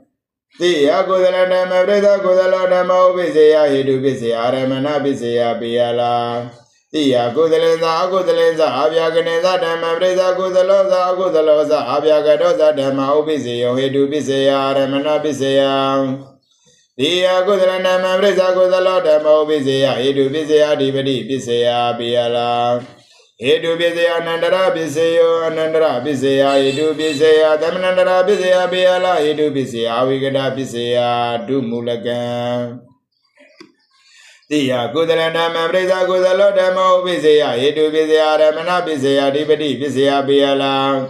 Tiya Kudalana, Mavreda, Kudalana, Obisea, Hidu, Bisea, Ramana, Bisea, Biala. Tiya Kudalenza, Kudalenza, Abyaganeza, Damavreza, Kudaloza, Kudaloza, Abyagadoza, Dama, Obiseo, Hidu, Bisea, Ramana, Bisea. Tiya Kudalana, Mavreza, Kudalo, Dama, Obisea, Hidu, Bisea, Dividi, Bisea, Biala. Hidu Bisea, Nandara, Biseo, Nandara, Bisea, Hidu, Bisea, Damanandara, Bisea, Biala, Hidu, Bisea, Vigada, Bisea, Dumulagan. Tiya Kudalana, Mavreza, Kudalo, Dama, Bisea, Hidu, Bisea, Ramana, Bisea, Dividi, Bisea, Biala.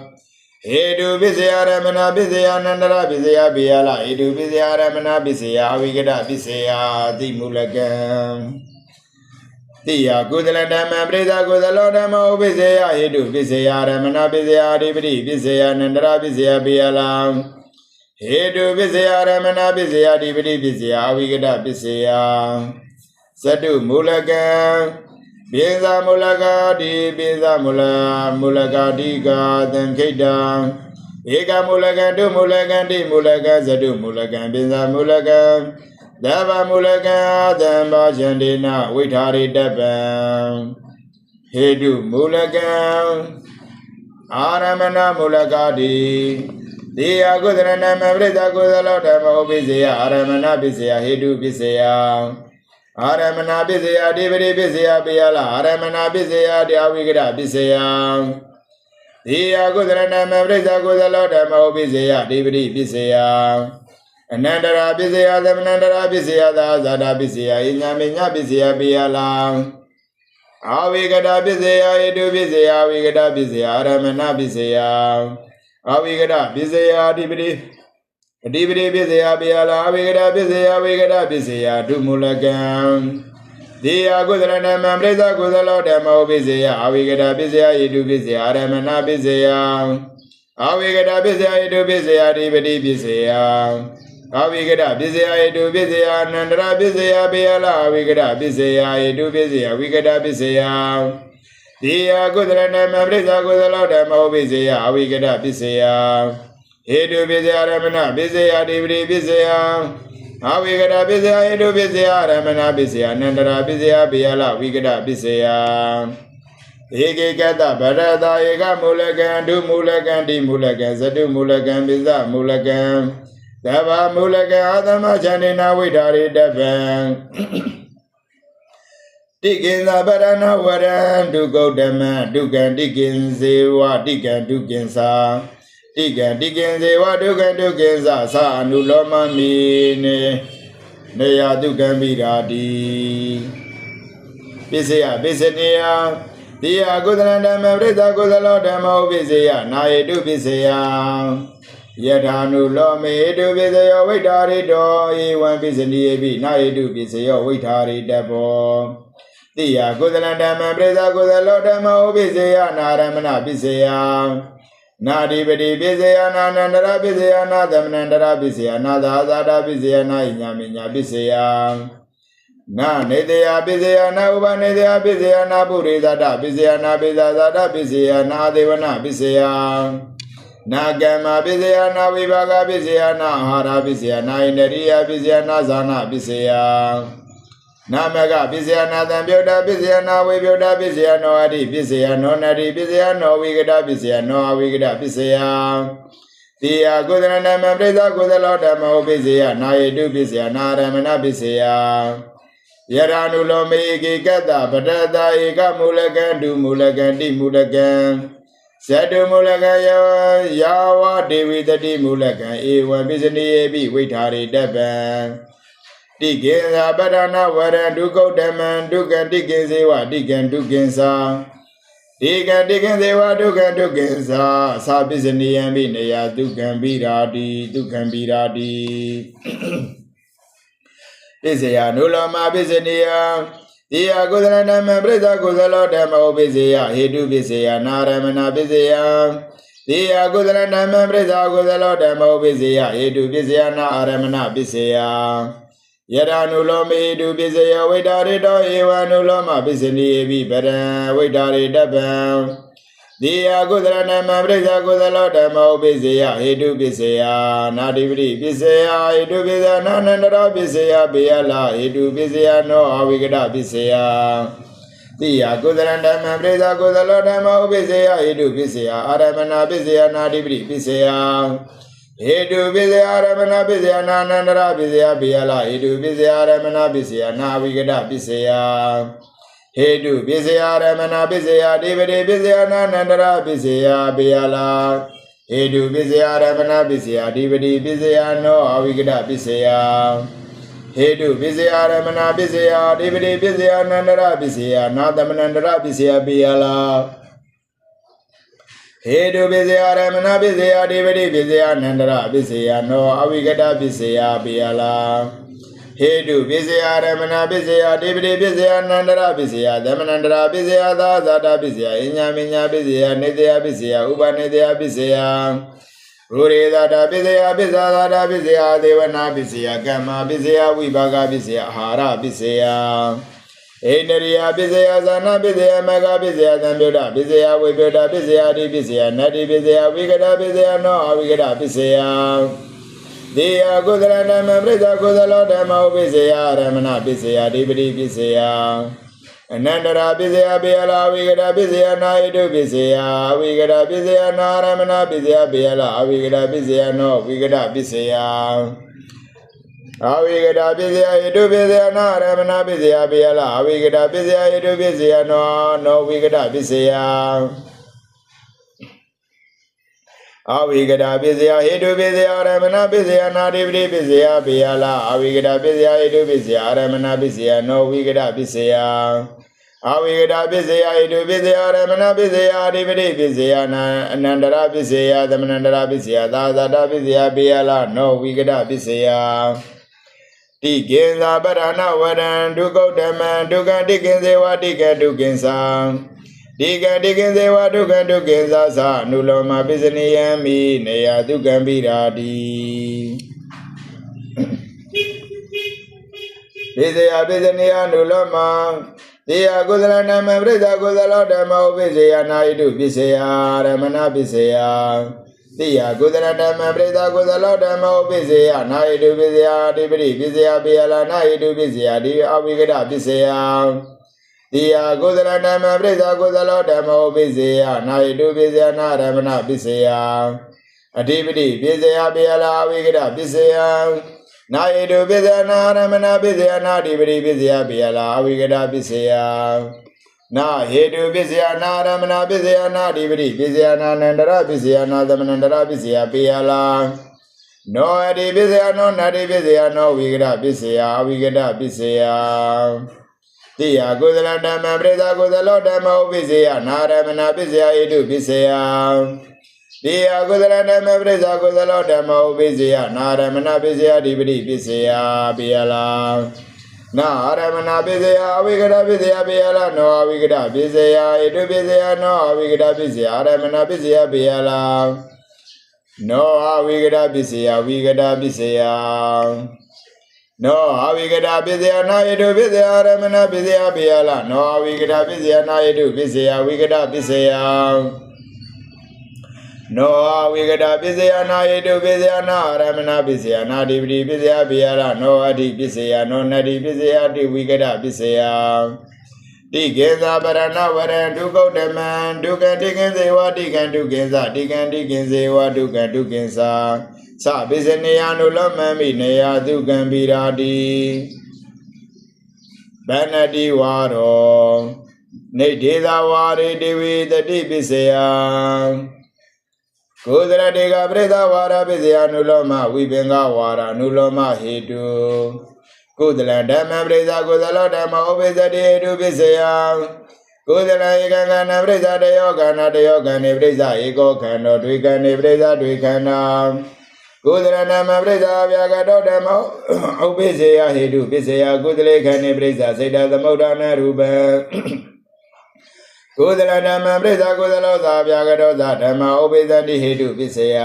Hidu, Bisea, Ramana, Bisea, Nandara, Bisea, Biala, Hidu, Bisea, Ramana, Bisea, Vigada, Bisea, Dumulagan. Tiya Kudalana, Mavreza, Kudalo, Dama, Bisea, Hidu, Bisea, Ramana, Bisea, Dividi, Bisea, Nandara, Bisea, Biala. Hidu, Bisea, Ramana, Bisea, Dividi, Bisea, Vigada, Bisea. Sadu Mulagan, Biza Mulagadi, Biza Mulagadi, Gadan Kedan. Ega Mulagan, Du Mulagan, Di Mulagan, Sadu Mulagan, Biza Mulagan. Dava Mulagan, Damba Jandina, Withari Daban. Hidu Mulagan, Aramana Mulagadi. Diya Kudalana, Mavreza, Kudalo, Dama, Obisea, Aramana, Bisea, Hidu, Bisea. Aramana, Bisea, Dividi, Bisea, Biala, Aramana, Bisea, Diavigada, Bisea. Diya Kudalana, Mavreza, Kudalo, Dama, Obisea, Dividi, Bisea. Anandara Bisea, Damanandara Bisea, Zada Bisea, Inyaminya Bisea, Biala. Avigada Bisea, Hidu, Bisea, Avigada, Bisea, Aramana, Bisea. Avigada Bisea, Dividi. Dividi Bisea, Biala, Avigada Bisea, Avigada Bisea, Dumulagan. Diya Kudalana, Mavreza, Kudalo, Dama, Bisea, Avigada Bisea, Hidu, Bisea, Aramana, Bisea. Avigada Bisea, Hidu, Bisea, Dividi, Bisea. Avigada Bisea, Hidu, Bisea, Nandara, Bisea, Biala, Avigada Bisea, Hidu, Bisea, Avigada Bisea. Diya Kudalana, Mavreza, Kudalo, Dama, Bisea, Avigada Bisea. Hidu, Bisea, Ramana, Bisea, Dividi, Bisea. Avigada Bisea, Hidu, Bisea, Ramana, Bisea, Nandara, Bisea, Biala, Avigada Bisea. Ege Gata, Barada, Ega Mulagan, Du Mulagan, Di Mulagan, Sadu Mulagan, Biza Mulagan. Dava Mulagan, Adama Janina, Vidari Daban. Diggin the Barana Waran, do go Dama, Dugan Diggin Zewa, Digan Duginsa. Digan Zewa, Dugan Duginsa, Sa Nuloma Mine, Nea Dugan Miradi. Bisea, Bisenia, Dia Kudalana, Mavreza, Kudalo, Dama, Bisea, Naidu Bisea. Yadanu Lome, do Bisea, Vidari Do, Ewan Biseni, Naidu Bisea, Vidari Debo. Dia Kudalana, Mavreza, Kudalo, Dama, Bisea, Naramana Bisea. Nadi Bedi Bisea, Nanandara Bisea, Nadamanandara Bisea, Nadazada Bisea, Nainyaminya Bisea. Na Nedea Bisea, Na Uba Nedea Bisea, Na Burizada Bisea, Na Bizazada Bisea, Na Devana Bisea. Na Gama Bisea, Na Vivaga Bisea, Na Hara Bisea, Na Inderia Bisea, Na Zana Bisea. Na Mega Bisea, Na Dambioda Bisea, Na Vibioda Bisea, No Adi Bisea, No Nadi Bisea, No Vigada Bisea, No Avigada Bisea. Tiya Kudalana, Mavreza, Kudalo, Dama, Bisea, Na Hidu Bisea, Na Ramana Bisea. Yaranu Lome, Ege Gata, Badada, Ega Mulagan, Du Mulagan, Di Mulagan. Sadu Mulagan, Yawa, Devi, the Di Mulagan, Ewan Bisani, Ebi, Vitari Daban. Diggin the Badana, Waran, Dugo Daman, Dugan, Diggin Zewa, Diggin, Duginsa. Diggin Zewa, Dugan, Duginsa, Sabisani, and Binaya, Dugan Biradi, Dugan Biradi. Bisea Nulama Bisania, တိယကုသလဓမ္မပရိသကုသလောဓမ္မဥပိစေယဟေတုပိစေယနာရမဏပိစေယတိယကုသလဓမ္မပရိသကုသလောဓမ္မဥပိစေယဟေတုပိစေယနာရမဏပိစေယယရနုလောမေတုပိစေယဝိတာရိတောဧဝနုလောမပိစနိယေပိပရံဝိတာရိတပံတိယကုသလဓမ္မပရိသကုသလောဓမ္မဥပိစေယဟေတုပိစေယနာတိပတိပိစေယဟေတုပိစေယနာနန္တရပိစေယဘေယလဟေတုပိစေယနောအဝိကတပိစေယတိယကုသလဓမ္မပရိသကုသလောဓမ္မဥပိစေယဟေတုပိစေယအာရမဏပိစေယနာတိပတိပိစေယဟေတုပိစေယအာရမဏပိစေယနာနန္တရပိစေယဘေယလဟေတုပိစေယအာရမဏပိစေယနာအဝိကတပိစေယဟေတုပိစေယရမဏပိစေယတိပတိပိစေယနာနန္တရပိစေယဘေယလာဟေတုပိစေယရမဏပိစေယတိပတိပိစေယနောအဝိကတပိစေယဟေတုပိစေယရမဏပိစေယတိပတိပိစေယနန္တရပိစေယနာသမနန္တရပိစေယဘေယလာဟေတုပိစေယရမဏပိစေယတိပတိပိစေယနန္တရပိစေယနောအဝိကတပိစေယဘေယလာဟေတုပိစေယရမဏပိစေယတိပတိပိစေယနန္တရပိစေယသမနန္တရပိစေယသာဇာတပိစေယအညာမညာပိစေယနေတယပိစေယဥပနေတယပိစေယရူရေသာတပိစေယပိစာသာတပိစေယဒေဝနာပိစေယကမ္မပိစေယဝိပါကပိစေယအာဟာရပိစေယဣန္ဒရိယပိစေယဇာနာပိစေယမဂပိစေယသံပြုဒ္ဓပိစေယဝိပြုဒ္ဓပိစေယတိပိစေယနတ္တိပိစေယဝိကတပိစေယနောအဝိကတပိစေယတိယကုသလဓမ္မပရိသကုသလောဓမ္မဥပိစေယရမဏပိစေယတိပတိပိစေယအနန္တရာပိစေယဘေယလာဝိကတပိစေယနာဟိတုပိစေယဝိကတပိစေယနာရမဏပိစေယဘေယလာအဝိကတပိစေယနောဝိကတပိစေယအဝိကတပိစေယဟိတုပိစေယနာရမဏပိစေယဘေယလာအဝိကတပိစေယဟိတုပိစေယနောဝိကတပိစေယအဝိကတပိစေယဟေတုပိစေယရမဏပိစေယနာတိပတိပိစေယဘေယလာအဝိကတပိစေယဟေတုပိစေယရမဏပိစေယနောဝိကတပိစေယအဝိကတပိစေယဟေတုပိစေယရမဏပိစေယအတိပတိပိစေယနာအနန္တရပိစေယသမနန္တရပိစေယသာဇာတပိစေယဘေယလာနောဝိကတပိစေယတိကိဉ္စာပရဏဝရံဒုက္ခဓမ္မံဒုက္ခတိကိဉ္စေဝတိကဒုက္ခိဉ္စာတိကတိကိဉ္စေဝဒုက္ခဒုက္ခိဉ္စာသနုလောမပိစနိယံမိနေယဒုက္ခံပိရာတိပိစေယပိစနိယနုလောမတိယကုသလဓမ္မပရိသကုသလောဓမ္မဥပိစေယနာဟိတုပိစေယရမဏပိစေယတိယကုသလဓမ္မပရိသကုသလောဓမ္မဥပိစေယနာဟိတုပိစေယတိပတိပိစေယဘေယလာနာဟိတုပိစေယတိအဝိကတပိစေယတိယကုသလဓမ္မပရိသကုသလောဓမ္မဥပိစေယနာဟိတုပိစေယနာရမဏပိစေယအဓိပတိပိစေယဘေယလာအဝိကတပိစေယနာဟိတုပိစေယနာရမဏပိစေယနာအဓိပတိပိစေယဘေယလာအဝိကတပိစေယနာဟေတုပိစေယနာရမဏပိစေယနာအဓိပတိပိစေယနာနန္တရပိစေယနာသမနန္တရပိစေယဘေယလာနောအဓိပိစေယနောနတ္တိပိစေယနောဝိကတပိစေယအဝိကတပိစေယတိယကုသလဓမ္မပရိသကုသလောဓမ္မဥပိစေယနာရမဏပိစေယဟိတုပိစေယတိယကုသလဓမ္မပရိသကုသလောဓမ္မဥပိစေယနာရမဏပိစေယအဓိပတိပိစေယဘေယလာနာရမဏပိစေယအဝိကတပိစေယဘေယလာနောအဝိကတပိစေယဟိတုပိစေယနောအဝိကတပိစေယရမဏပိစေယဘေယလာနောအဝိကတပိစေယဝိကတပိစေယနောအဝိကတပိစေယနာဟိတုပိစေယရမဏပိစေယဘေယလာနောအဝိကတပိစေယနာဟိတုပိစေယဝိကတပိစေယနောအဝိကတပိစေယနာဟိတုပိစေယနာရမဏပိစေယနာတိပတိပိစေယဘေယလာနောအဋ္ဌိပိစေယနောနတ္တိပိစေယတိဝိကတပိစေယတိကေဇာပရဏဝရံဒုက္ခဓမ္မံဒုက္ခတိကိဉ္စေဝတိကံဒုက္ခိဉ္စတိကံတိကိဉ္စေဝဒုက္ခဒုက္ခိဉ္စာသပိစနိယနုလောမံမိနေယဒုက္ခံပိရာတိဗန္နတိဝါရောနေဒေသဝါရေတိဝိတတိပိစေယကုသရတေကပရိသဝါရပိစေယနုလောမဝိပင်္ဂဝါရနုလောမဟေတုကုသလဓမ္မပရိသကုသလောဓမ္မဥပိသတိဟေတုပိစေယကုသလဧကံကဏပရိသတယောကဏတယောကဏေပရိသဧကောခန္ဓေဒွေကဏေပရိသဒွေခန္ဓာ ကုသလဓမ္မပရိစ္ဆာဗျာကတောဓမ္မောဥပိစ္ဆေယဟေတုပစ္စယကုသလေခဏိပရိစ္ဆာစေတသမုဋ္ဌာနရူပံကုသလဓမ္မပရိစ္ဆာကုသလောသာဗျာကတောသာဓမ္မဥပိစ္ဆတိဟေတုပစ္စယ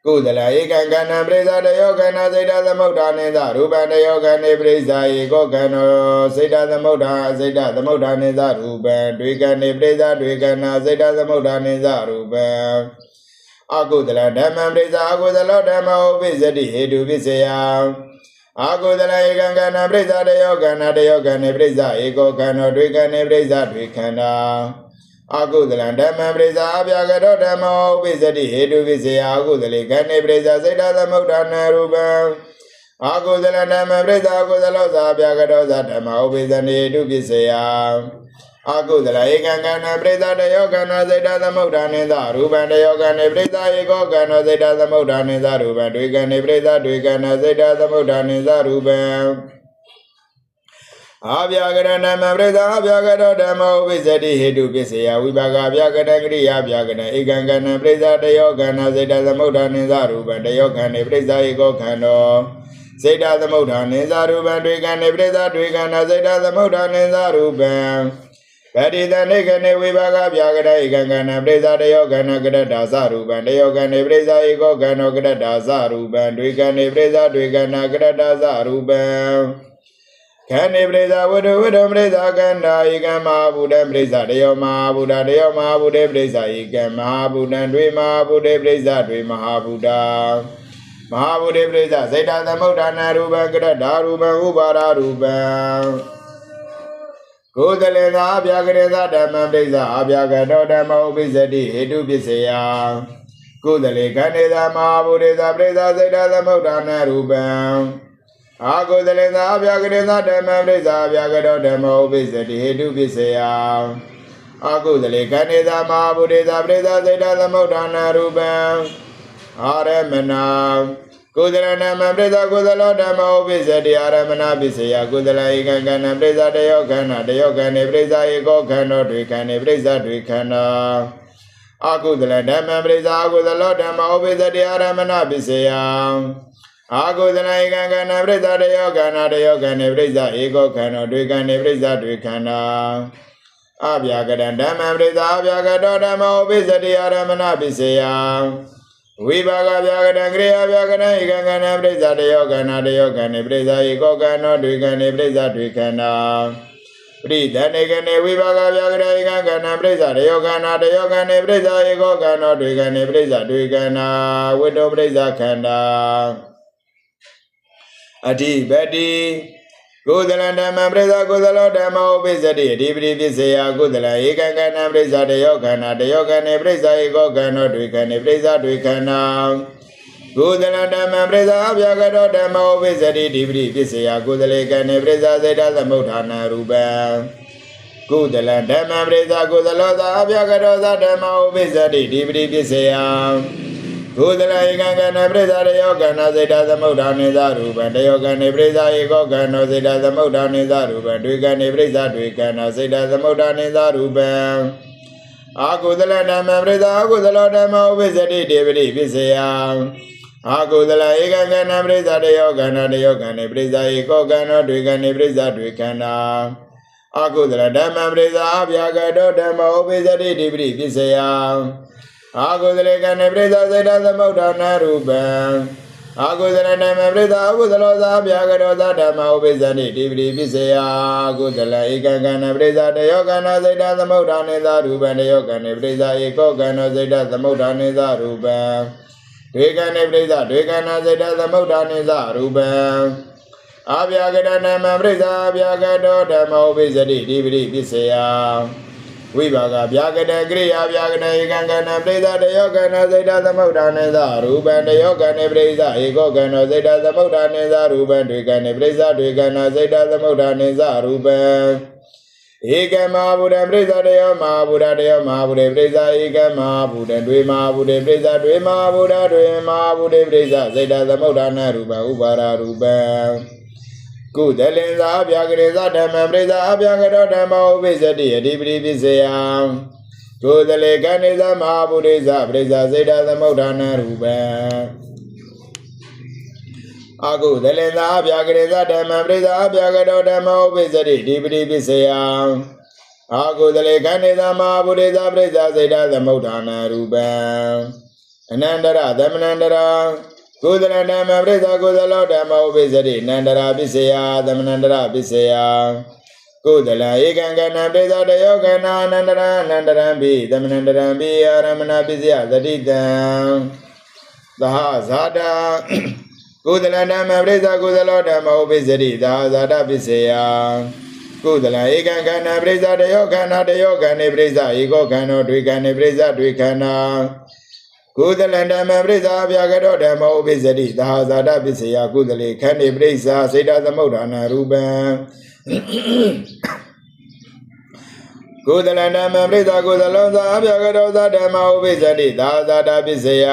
ကုသလဧကံကဏ္ဍပရိစ္ဆာတယောကဏ္ဍစေတသမုဋ္ဌာနေသရူပံတယောကဏ္ဍပရိစ္ဆာဧကောကဏ္ဍစေတသမုဋ္ဌာစေတသမုဋ္ဌာနေသရူပံဒွေကဏ္ဍပရိစ္ဆာဒွေကဏ္ဍစေတသမုဋ္ဌာနေသရူပံအကုသလဓမ္မပရိစ္ဆာအကုသလောဓမ္မဥပိစ္ဆတိဟေတုပစ္စယအကုသလဧကံကဏ္ဍပရိစ္ဆာတယောကဏ္ဍတယောကဏ္ဍပရိစ္ဆာဧကောကဏ္ဍဒွေကဏ္ဍပရိစ္ဆာဒွေကဏ္ဍအကုသလဓမ္မပရိစ္ဆာအဗျာကတောဓမ္မဥပိစ္ဆတိဟေတုပစ္စယအကုသလေကဏ္ဍပရိစ္ဆာစေတသမုဋ္ဌာနရူပံအကုသလဓမ္မပရိစ္ဆာအကုသလောသာအဗျာကတောသာဓမ္မဥပိစ္ဆတိဟေတုပစ္စယအကုသလဧကံကဏ္ဍပရိစ္ဆာတယောကဏ္ဍစေတသမုဋ္ဌာနေသရူပံတယောကဏ္ဍပရိစ္ဆာဧကောကဏ္ဍစေတသမုဋ္ဌာနေသရူပံဒွေကဏ္ဍပရိစ္ဆာဒွေကဏ္ဍစေတသမုဋ္ဌာနေသရူပံအဗျာကရဏဓမ္မပရိစ္ဆာအဗျာကတောဓမ္မဥပိစ္ဆတိဟေတုပစ္စယဝိပါကအဗျာကတကရိယာဗျာကတဧကံကဏ္ဍပရိစ္ဆာတယောကဏ္ဍစေတသမုဋ္ဌာနေသရူပံတယောကဏ္ဍပရိစ္ဆာဧကောကဏ္ဍစေတသမုဋ္ဌာနေသရူပံဒွေကဏ္ဍပရိစ္ဆာဒွေကဏ္ဍစေတသမုဋ္ဌာနေသရူပံဗတိတနိကနေဝိပါကဗျာကတဧကံကဏ္ဍပရိစ္ဆာတယောကဏ္ဍကရတ္တာသရူပံတယောကဏ္ဍပရိစ္ဆာဧကောကဏ္ဍကရတ္တာသရူပံဒွေကဏ္ဍပရိစ္ဆာဒွေကဏ္ဍကရတ္တာသရူပံခဏိပရိစ္ဆာဝတ္တဝတ္တပရိစ္ဆာကန္တာဧကမဟာဘူတံပရိစ္ဆာတယောမဟာဘူတာတယောမဟာဘူတေပရိစ္ဆာဧကမဟာဘူတံတွေမဟာဘူတေပရိစ္ဆာတွေမဟာဘူတာမဟာဘူတေပရိစ္ဆာစေတသမုဋ္ဌာနရူပံကရတ္တာရူပံဥပါဒရူပံကုသလေသာအဗျာကရေသာဓမ္မပရိစ္ဆာအဗျာကတောဓမ္မဥပိစ္ဆတိဟေတုပစ္စယကုသလေကဏ္ဍေသာမဟာဘူတေသာပရိစ္ဆာစေတသမုဋ္ဌာနရူပံအာကုသလေသာအဗျာကရေသာဓမ္မပရိစ္ဆာအဗျာကတောဓမ္မဥပိစ္ဆတိဟေတုပစ္စယအာကုသလေကဏ္ဍေသာမဟာဘူတေသာပရိစ္ဆာစေတသမုဋ္ဌာနရူပံအာရမဏကုသလဓမ္မပရိစ္ဆာကုသလောဓမ္မဥပိစ္ဆတိအာရမဏပစ္စယကုသလဧကံကဏ္ဍပရိစ္ဆာတယောကဏ္ဍတယောကဏ္ဍပရိစ္ဆာဧကောကဏ္ဍဒွေကဏ္ဍပရိစ္ဆာဒွေကဏ္ဍအကုသလဓမ္မပရိစ္ဆာအကုသလောဓမ္မဥပိစ္ဆတိအာရမဏပစ္စယအာကုသလဧကံကဏ္ဍပရိစ္ဆာတယောကဏ္ဍတယောကဏ္ဍပရိစ္ဆာဧကောကဏ္ဍဒွေကဏ္ဍပရိစ္ဆာဒွေကဏ္ဍအဗျာကရဏဓမ္မပရိစ္ဆာအဗျာကတောဓမ္မဥပိစ္ဆတိအာရမဏပစ္စယဝိပါကဗျာကတံကရိယာဗျာကတံဧကံကဏ္ဍပရိစ္ဆာတယောကဏ္ဍတယောကဏ္ဍပရိစ္ဆာဧကောကဏ္ဍဒွေကဏ္ဍပရိစ္ဆာဒွေကဏ္ဍပရိဒဏေကဏ္ဍဝိပါကဗျာကတံဧကံကဏ္ဍပရိစ္ဆာတယောကဏ္ဍတယောကဏ္ဍပရိစ္ဆာဧကောကဏ္ဍဒွေကဏ္ဍပရိစ္ဆာဒွေကဏ္ဍဝိတောပရိစ္ဆာခန္ဓာအဓိပတိကုသလဓမ္မပရိစ္ဆာကုသလောဓမ္မဥပိစ္ဆတိအဓိပတိပစ္စယကုသလဧကံကဏ္ဍပရိစ္ဆာတယောကဏ္ဍတယောကဏ္ဍပရိစ္ဆာဧကောကဏ္ဍဒွေကဏ္ဍပရိစ္ဆာဒွေကဏ္ဍကုသလဓမ္မပရိစ္ဆာအဗျာကတောဓမ္မဥပိစ္ဆတိအဓိပတိပစ္စယကုသလေကဏ္ဍပရိစ္ဆာစေတသမုဋ္ဌာနရူပံကုသလဓမ္မပရိစ္ဆာကုသလောသာအဗျာကတောသာဓမ္မဥပိစ္ဆတိအဓိပတိပစ္စယကုသလဧကံကဏ္ဍပရိစ္ဆာတယောကဏ္ဍစေတသမုဋ္ဌာနေသရူပံတယောကဏ္ဍပရိစ္ဆာဧကောကဏ္ဍစေတသမုဋ္ဌာနေသရူပံဒွေကဏ္ဍပရိစ္ဆာဒွေကဏ္ဍစေတသမုဋ္ဌာနေသရူပံအာကုသလဓမ္မပရိစ္ဆာအကုသလောဓမ္မဥပိစ္ဆတိဒေဝတိပစ္စယအာကုသလဧကံကဏ္ဍပရိစ္ဆာတယောကဏ္ဍတယောကဏ္ဍပရိစ္ဆာဧကောကဏ္ဍဒွေကဏ္ဍပရိစ္ဆာဒွေကဏ္ဍအာကုသလဓမ္မပရိစ္ဆာအဗျာကတောဓမ္မဥပိစ္ဆတိဒေဝတိပစ္စယအာကုသလေကဏ္ဍပရိစ္ဆာစေတသမုဋ္ဌာနရူပံအာကုသလဓမ္မပရိစ္ဆာအကုသလောသာဗျာကတောသာဓမ္မဥပိစ္ဆတိတိပတိပစ္စယအာကုသလဧကံကဏ္ဍပရိစ္ဆာတယောကဏ္ဍစေတသမုဋ္ဌာနေသရူပံတယောကဏ္ဍပရိစ္ဆာဧကောကဏ္ဍစေတသမုဋ္ဌာနေသရူပံဒွေကဏ္ဍပရိစ္ဆာဒွေကဏ္ဍစေတသမုဋ္ဌာနေသရူပံအဗျာကရဏဓမ္မပရိစ္ဆာအဗျာကတောဓမ္မဥပိစ္ဆတိတိပတိပစ္စယဝိပါကဗျာကတံကရိယာဗျာကတံဧကံကဏ္ဍပရိစ္ဆာတယောကဏ္ဍစေတသမုဋ္ဌာနေသရူပံတယောကဏ္ဍပရိစ္ဆာဧကောကဏ္ဍစေတသမုဋ္ဌာနေသရူပံဒွေကဏ္ဍပရိစ္ဆာဒွေကဏ္ဍစေတသမုဋ္ဌာနေသရူပံဧကမဟာဘူတံပရိစ္ဆာတယောမဟာဘူတတယောမဟာဘူတေပရိစ္ဆာဧကမဟာဘူတံဒွေမဟာဘူတေပရိစ္ဆာဒွေမဟာဘူတဒွေမဟာဘူတေပရိစ္ဆာစေတသမုဋ္ဌာနရူပံဥပါဒရူပံကုသလင်္သာဗျာကရေသာဓမ္မပရိစ္ဆာအဗျာကတောဓမ္မဥပိစ္ဆတိအဓိပတိပစ္စယကုသလေကဏ္ဍသမဟာဘူရိစ္ဆပရိစ္ဆာစေတသမုဋ္ဌာနရူပံ အာကုသလေသာအပြာကရေသာဓမ္မပရိသအပြာကတောဓမ္မဥပိစတိဒီပတိပစ္စယအာကုသလေခန္ဒေသမဟာဗုဒ္ဓသာပရိသစေတသမုဋ္ဌာနာရူပံအနန္တရသမနန္တရာကုသလဓမ္မပရိသကုသလောဓမ္မဥပိစတိနန္တရာပစ္စယသမနန္တရပစ္စယကုသလဧကံကဏပရိသတယောကနာအနန္တရအနန္တရံပိသမနန္တရံပိအာရမဏပစ္စယသတိတံသဟဇာတာကုသလဓမ္မပရိသကုသလောဓမ္မဥပိစတိသဟဇာတာပစ္စယကုသလဧကံကဏပရိသတယောကနာတယောကဏေပရိသဧကောကဏောဒွေကဏေပရိသဒွေကနာကုသလဓမ္မပရိသအပြာကတောဓမ္မဥပိစတိသဟဇာတာပစ္စယကုသလေခန္ဓေပရိသစေတသမုဋ္ဌာနာရူပံကုသလဓမ္မပရိသကုသလောသာအပြာကတောဓမ္မဥပိစတိသဟဇာတာပစ္စယ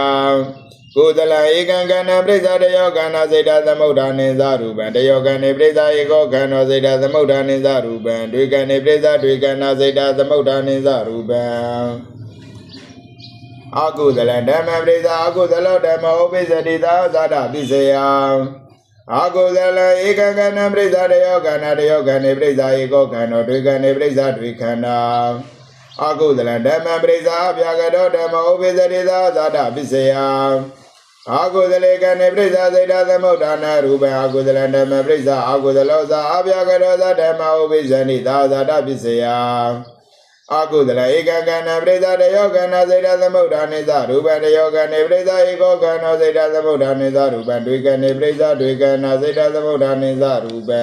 ကုသလဧကံကဏပရိသတယောကနာစေတသမုဋ္ဌာနေသရူပံတယောကဏေပရိသဧကောကဏောစေတသမုဋ္ဌာနေသရူပံဒွေကဏေပရိသဒွေကနာစေတသမုဋ္ဌာနေသရူပံအာကုသလဓမ္မပရိသအာကုသလောဓမ္မဥပိစတိသဟဇာတာပစ္စယအာကုသလဧကံကဏပရိသတယောကနာတယောကဏေပရိသဧကောကဏောဒွေကဏေပရိသဒွေကနာအာကုသလဓမ္မပရိသအပြာကတောဓမ္မဥပိစတိသဟဇာတာပစ္စယအာကုသလေကဏေပရိသစေတသမုဋ္ဌာနာရူပံအာကုသလဓမ္မပရိသအာကုသလောသာအပြာကတောဓမ္မဥပိစတိသဟဇာတာပစ္စယအာကုသလဧကံကဏပရိသတယောကနာစေတသမုဋ္ဌာနေသရူပံတယောကဏေပရိသဧကောကဏောစေတသမုဋ္ဌာနေသရူပံဒွေကဏေပရိသဒွေကနာစေတသမုဋ္ဌာနေသရူပံ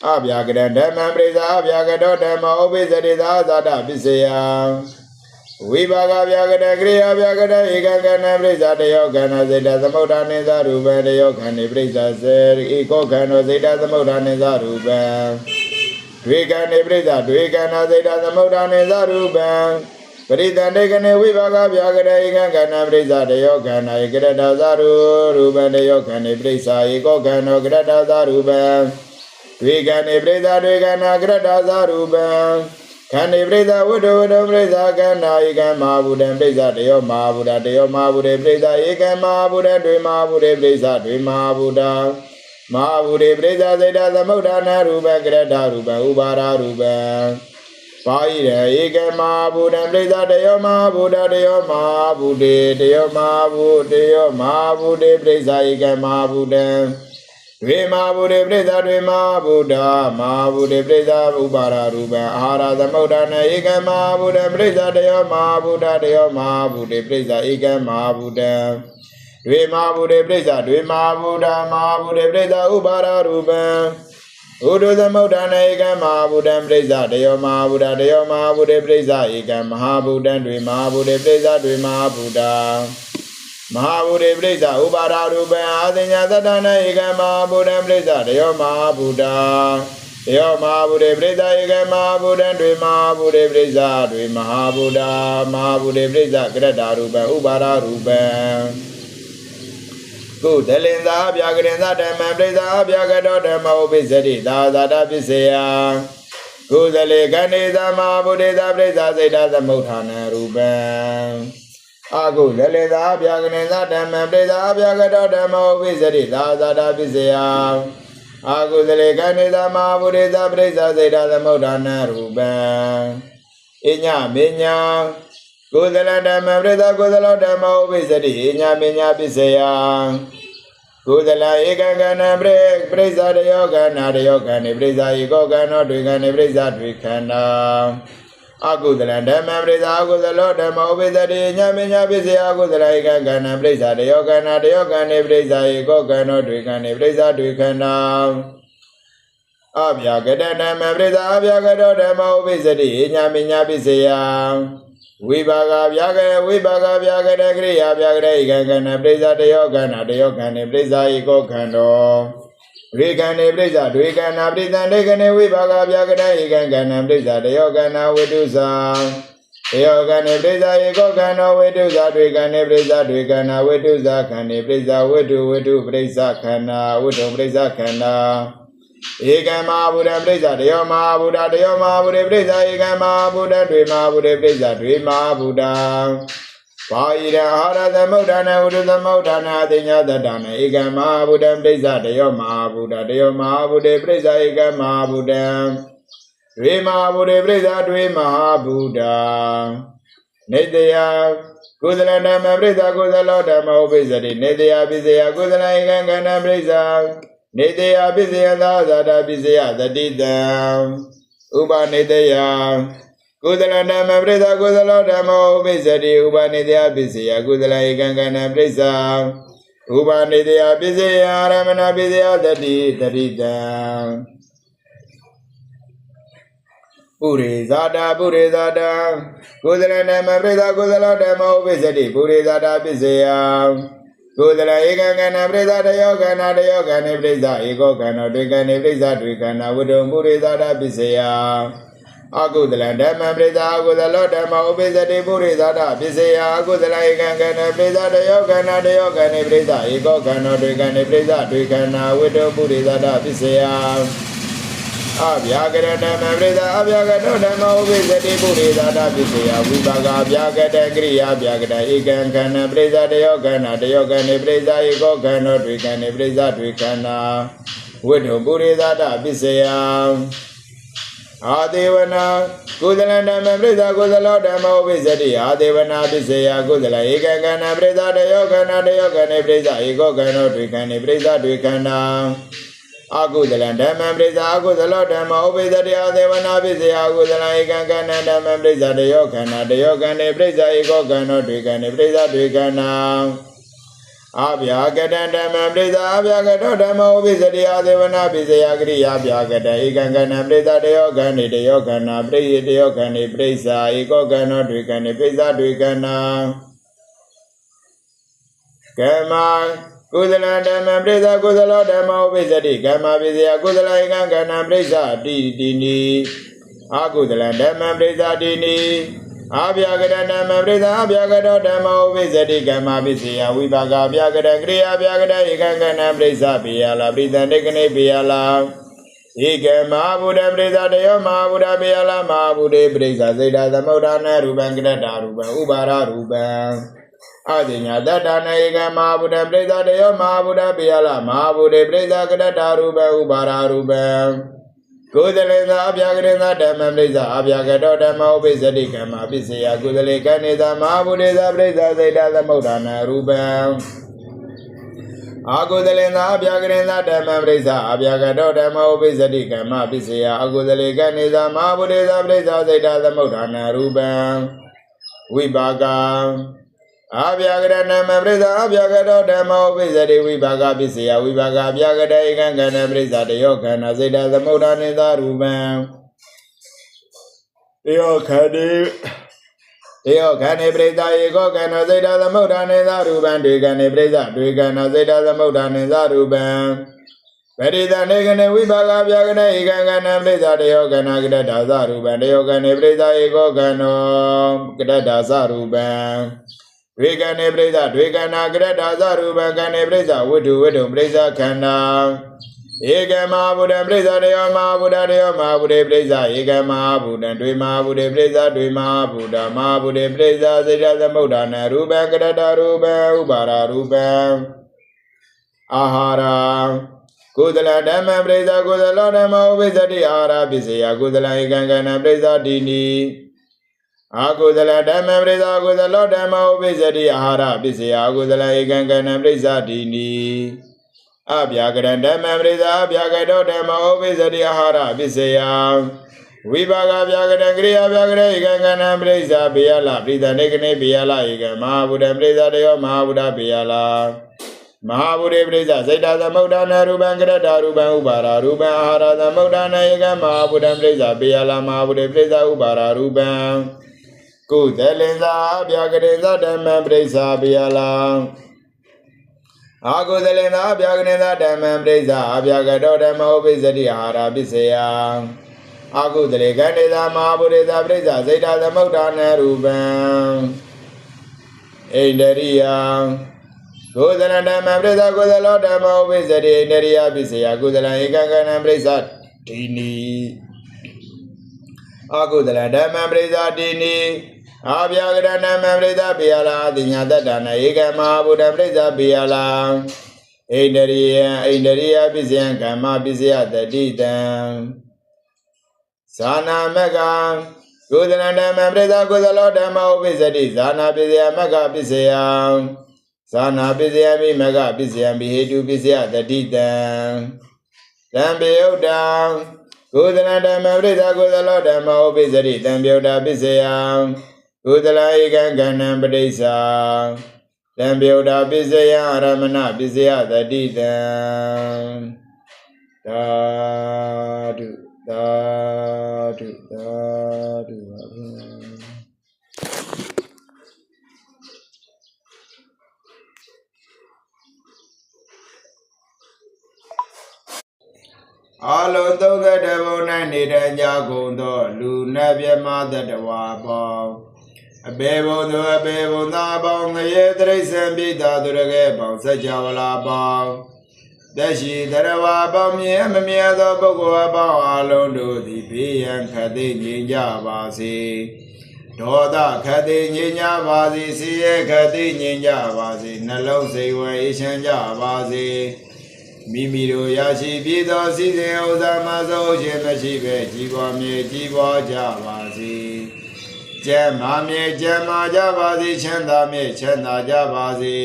အပြာကတဓမ္မပရိသအပြာကတောဓမ္မဥပိစတိသဟဇာတာပစ္စယဝိပါကဗျာကတကရိယာဗျာကတဧကကဏပရိသတယောကနာစေတသမုဋ္ဌာနေသရူပံတယောကဏေပရိသစေဧကောကဏောစေတသမုဋ္ဌာနေသရူပံဒွေကဏေပရိသဒွေကနာစေတသမုဋ္ဌာနေသရူပံပရိသန္တေကဏေဝိပါကဗျာကတဧကကဏပရိသတယောကနာဧကရတသရူပံတယောကဏေပရိသဧကောကဏောကရတသရူပံဒွေကဏေပရိသဒွေကနာကရတသရူပံခန္ဒီပရိသဝတ္တဝတ္တပရိသကနာဧကမဟာဗုဒ္ဓံပရိသတယောမဟာဗုဒ္ဓတယောမဟာဗုဒ္ဓပရိသဧကမဟာဗုဒ္ဓဒွေမဟာဗုဒ္ဓပရိသဒွေမဟာဗုဒ္ဓမဟာဗုဒ္ဓပရိသစေတသမုဋ္ဌာနာရူပံကရတရူပံဥပါရရူပံပါဠိရေဧကမဟာဗုဒ္ဓံပရိသတယောမဟာဗုဒ္ဓတယောမဟာဗုဒ္ဓတယောမဟာဗုဒ္ဓတယောမဟာဗုဒ္ဓပရိသဧကမဟာဗုဒ္ဓံဒွေမဟာဗုဒ္ဓပရိသဒွေမဟာဗုဒ္ဓမဟာဗုဒ္ဓပရိသဥပါရရူပံအာဟာရသမုဋ္ဌာနေဧကမဟာဗုဒ္ဓပရိသတယောမဟာဗုဒ္ဓတယောမဟာဗုဒ္ဓပရိသဧကမဟာဗုဒ္ဓံဒွေမဟာဗုဒ္ဓပရိသဒွေမဟာဗုဒ္ဓမဟာဗုဒ္ဓပရိသဥပါရရူပံဥဒ္ဓသမုဋ္ဌာနေဧကမဟာဗုဒ္ဓံပရိသတယောမဟာဗုဒ္ဓတယောမဟာဗုဒ္ဓပရိသဧကမဟာဗုဒ္ဓံဒွေမဟာဗုဒ္ဓပရိသဒွေမဟာဗုဒ္ဓမဟာဗုဒ္ဓပရိသဥပါဒရူပံအာသင်ညာသတ္တနာဧကမဟာဗုဒ္ဓံပရိသတယောမဟာဗုဒ္ဓတယောမဟာဗုဒ္ဓပရိသဧကမဟာဗုဒ္ဓံဒွေမဟာဗုဒ္ဓပရိသဒွေမဟာဗုဒ္ဓမဟာဗုဒ္ဓပရိသကရတရူပံဥပါဒရူပံကုသလင်္သာဗျာကရင်သာဓမ္မပရိသဗျာကတောဓမ္မဥပိစတိသာဇာတာပစ္စယကုသလေကဏေသမဟာဗုဒ္ဓသာပရိသစေတသမုဋ္ဌာနာရူပံအာကုသလေသာဗျာကရင်သာဓမ္မပရိသဗျာကတောဓမ္မဥပိစတိသာဇာတာပစ္စယအာကုသလေကဏေသမဟာဗုဒ္ဓသာပရိသစေတသမုဋ္ဌာနာရူပံအညမေညာကုသလဓမ္မပရိသကုသလောဓမ္မဥပိစတိအညမေညာပစ္စယကုသလဧကကဏပရိသတယောကနာတယောကဏေပရိသဧကောကနောဒွေကဏေပရိသဒွေခန္ဓာအကုသလဓမ္မပရိသအကုသလောဓမ္မဥပိစတိအညမေညာပစ္စယအကုသလဧကကဏပရိသတယောကနာတယောကဏေပရိသဧကောကနောဒွေကဏေပရိသဒွေခန္ဓာအဗျာကတဓမ္မပရိသအဗျာကတောဓမ္မဥပိစတိအညမေညာပစ္စယဝိပါကဗျာကရဝိပါကဗျာကရကရိယာဗျာကရဧကကဏပရိသတယောကနာတယောကဏေပရိသဧကောကနောဒွေကဏေပရိသဒွေကနာပရိသန္တေကဏေဝိပါကဗျာကရဧကကဏပရိသတယောကနာဝိတုဇာတယောကဏေပရိသဧကောကနောဝိတုဇာဒွေကဏေပရိသဒွေကနာဝိတုဇာခဏေပရိသဝိတုပရိသခန္ဓာဝိတုပရိသခန္ဓာဧကမဟာဗုဒ္ဓပရိသတယောမဟာဗုဒ္ဓတယောမဟာဗုဒ္ဓပရိသဧကမဟာဗုဒ္ဓဒွေမဟာဗုဒ္ဓပရိသဒွေမဟာဗုဒ္ဓ Vaira Hara the Modana Udu the Modana Dinya the Dana Ega Mahabudam Prisa Deo Mahabuda Deo Mahabude Prisa Ega Mahabudam Dwe Mahabude Prisa Dwe Mahabuda Nidya Kudalana Mabrisa Kudalota Mahobisari Nidya Bizya Kudala Egangana Prisa Nidya Bizya Zada Bizya Zadida Uba Nidya Kudalana Mabrisa Kudalota Mahobisari Uba Nidya Bizya Kudala Egangana Prisa Uba Nidya Bizya Ramana Bizya Zadida Puri Zada Kudalana Mabrisa Kudalota Mahobisari Puri Zada Bizya Kudala Egangana Prisa Dayogana Dayogana Prisa Egogana Dwegana Prisa Dwegana Udum Puri Zada Bizya Agudala Dhamma Prisa Agudalota Mahobisari Puri Zada Bizya Agudala Egangana Prisa Dayogana Dayogana Prisa Egogana Dwegana Prisa Dwegana Udum Puri Zada Bizya Abhyagada Dhamma Prisa Abhyagada Dhamma Mahobisari Puri Zada Bizya Vibaga Abhyagada Kriya Abhyagada Egangana Prisa Dayogana Dayogana Prisa Egogana Dwegana Prisa Dwegana Udum Puri Zada Bizya Adevana Kudala Dhamma Prisa Kudala Dhamma Mahobisari Adevana Bizya Kudala Egangana Prisa Dayogana Dayogana Prisa Egogana Dwegana Prisa Dwegana Agudala Dhamma Prisa Agudala Dhamma Mahobisari Adevana Bizya Agudala Egangana Dhamma Prisa Dayogana Dayogana Prisa Egogana Dwegana Prisa Dwegana Abhyagada Dhamma Prisa Abhyagada Dhamma Mahobisari Adevana Bizya Kriya Abhyagada Egangana Prisa Dayogana Dayogana Prisa Dayogana Prisa Egogana Dwegana Prisa Dwegana Kama Kudala Dhamma Prisa Kudala Dhamma Mahobisari Kama Bizya Kudala Egangana Prisa Dini Agudala Dhamma Prisa Dini Abhyagada Dhamma Prisa Abhyagada Dhamma Mahobisari Kama Bizya Vibaga Abhyagada Kriya Abhyagada Egangana Prisa Piyala Prisa Nikane Piyala Eka Mahabuda Prisa Deo Mahabuda Piyala Mahabude Prisa Zeta Samodana Rubankata Ruban Ubara Ruban Adinya Dadana Eka Mahabuda Prisa Deo Mahabuda Piyala Mahabude Prisa Kadata Ruban Ubara Ruban Kudalena Abhyagada Dhamma Prisa Abhyagada Dhamma Mahobisari Kama Bizya Kudale Kanisa Mahabudesa Prisa Zeta Samodana Ruban Agudalena Abhyagada Dhamma Prisa Abhyagada Dhamma Mahobisari Kama Bizya Agudale Kanisa Mahabudesa Prisa Zeta Samodana Ruban Vibaga Abhyagada Dhamma Prisa Abhyagada Dhamma Mahobisari Vibaga Bizya Vibaga Abhyagada Egangana Prisa Dayogana Zeta Samodana Ruban Dayogana Prisa Egogana Zeta Samodana Ruban Dwegana Prisa Dwegana Zeta Samodana Ruban Perida Negana Vibaga Abhyagada Egangana Prisa Dayogana Kadata Ruban Dayogana Prisa Egogana Kadata Ruban Dwegana Prisa Dwegana Kadata Ruban Gana Prisa Vidu Prisa Kanda Ega Mahabuda Prisa Deo Mahabuda Deo Mahabude Prisa Ega Mahabuda Dwe Mahabude Prisa Dwe Mahabuda Mahabude Prisa Zeta Samodana Ruban Kadata Ruban Ubara Ruban Ahara Kudala Dhamma Prisa Kudala Dhamma Mahobisari Ahara Bizya Kudala Egangana Prisa Dini Agudala Dhamma Prisa Kudala Dhamma Mahobisari Ahara Bizya Kudala Egangana Prisa Dini Abhyagada Dhamma Prisa Abhyagada Dhamma Mahobisari Ahara Bizya Vibaga Abhyagada Kriya Abhyagada Egangana Prisa Piyala Prisa Nikane Piyala Ega Mahabuda Prisa Deo Mahabuda Piyala Mahabude Prisa Zeta Samodana Ruban Kadata Ruban Ubara Ruban Ahara Samodana Ega Mahabuda Prisa Piyala Mahabude Prisa Ubara Ruban Kudalenza Abhyagada Dhamma Prisa Piyala Agudalena Abhyagada Dhamma Prisa Abhyagada Dhamma Mahobisari Ahara Bizya Agudale Kanisa Mahabudesa Prisa Zeta Samodana Ruban Indariya Kudala Dhamma Prisa Kudala Dhamma Mahobisari Indariya Bizya Kudala Egangana Prisa Dini Agudala Dhamma Prisa Dini အာဗျာကရဏမပရိသပိယလာအတိညာတတ္တနာဧကမဟာဗုဒ္ဓပရိသပိယလာဣန္ဒရိယပစ္စယံကမ္မပစ္စယတတိတံဇာနာမကကုသလဓမ္မပရိသကုသလောဓမ္မဥပိစ္ဆတိဇာနာပစ္စယမကပစ္စယံဇာနာပစ္စယမိမကပစ္စယံဘိဟေတုပစ္စယတတိတံသံပေယုတ်တံကုသလဓမ္မပရိသကုသလောဓမ္မဥပိစ္ဆတိသံပေယုတ်တပစ္စယံကုသလဧကံကဏ္ဏပဋိစ္ဆာသံပေယုတ်တပစ္စယံအရမဏပစ္စယတတိတံသာဓုသာဓုသာဓုပါဘုရားအလုံးသုံးသက်တဘုံ၌နေတဲ့ကြကုန်သောလူနတ်မြတ်မသတ္တဝါပေါင်းအပေဘုံသောအပေဘုံသားပေါင်းငရေတရိစ္ဆာန်ပိသာသူရကဲပေါင်းစัจ java လာပေါင်းသက်ရှိတရဝါပေါင်းမြဲမမြဲသောပုဂ္ဂိုလ်အပေါင်းအလုံးတို့သည်ဘေးရန်ခတ်သိငြိမ်းကြပါစေဒေါသခတ်သိငြိမ်းကြပါစေဆင်းရဲခတ်သိငြိမ်းကြပါစေနှလုံးစိတ်ဝဲအေးချမ်းကြပါစေမိမိတို့ရရှိပြီးသောစီစဉ်ဥစ္စာမှဆုံးခြင်းမရှိပဲကြီးပွားမြဲကြီးပွားကြပါစေကျမ်းမာမြဲကျမ်းမာကြပါစေချမ်းသာမြဲချမ်းသာကြပါစေ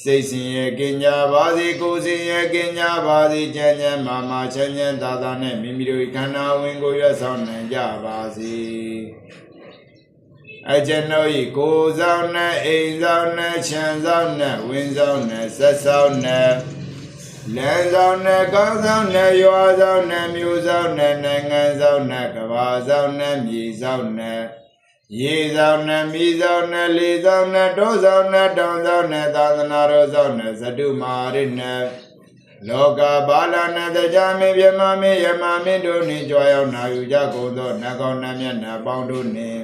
စိတ်ဆင်းရဲကင်းကြပါစေကိုယ်ဆင်းရဲကင်းကြပါစေချမ်းချမ်းမာမာချမ်းချမ်းသာသာနဲ့မိမိတို့ခန္ဓာဝင်ကိုရွတ်ဆောင်နိုင်ကြပါစေအကျွန်ုပ်၏ကိုယ်ဆောင်နဲ့အိမ်ဆောင်နဲ့ခြံဆောင်နဲ့ဝင်းဆောင်နဲ့ဆက်ဆောင်နဲ့လမ်းဆောင်နဲ့ကောင်းဆောင်နဲ့ရွာဆောင်နဲ့မြို့ဆောင်နဲ့နိုင်ငံဆောင်နဲ့ကမ္ဘာဆောင်နဲ့မြေဆောင်နဲ့ရေဆောင်နဲ့မိဆောင်နဲ့လေဆောင်နဲ့တောဆောင်နဲ့တောင်ဆောင်နဲ့သာသနာတော်ဆောင်နဲ့သတုမာရိနဲ့လောကဘာလနဲ့တရားမင်းမြမမင်းယမမင်းတို့နှင့်ကြွားရောက်နာယူကြကုန်သောနတ်ကောင်းနတ်မြတ်နတ်ပေါင်းတို့နှင့်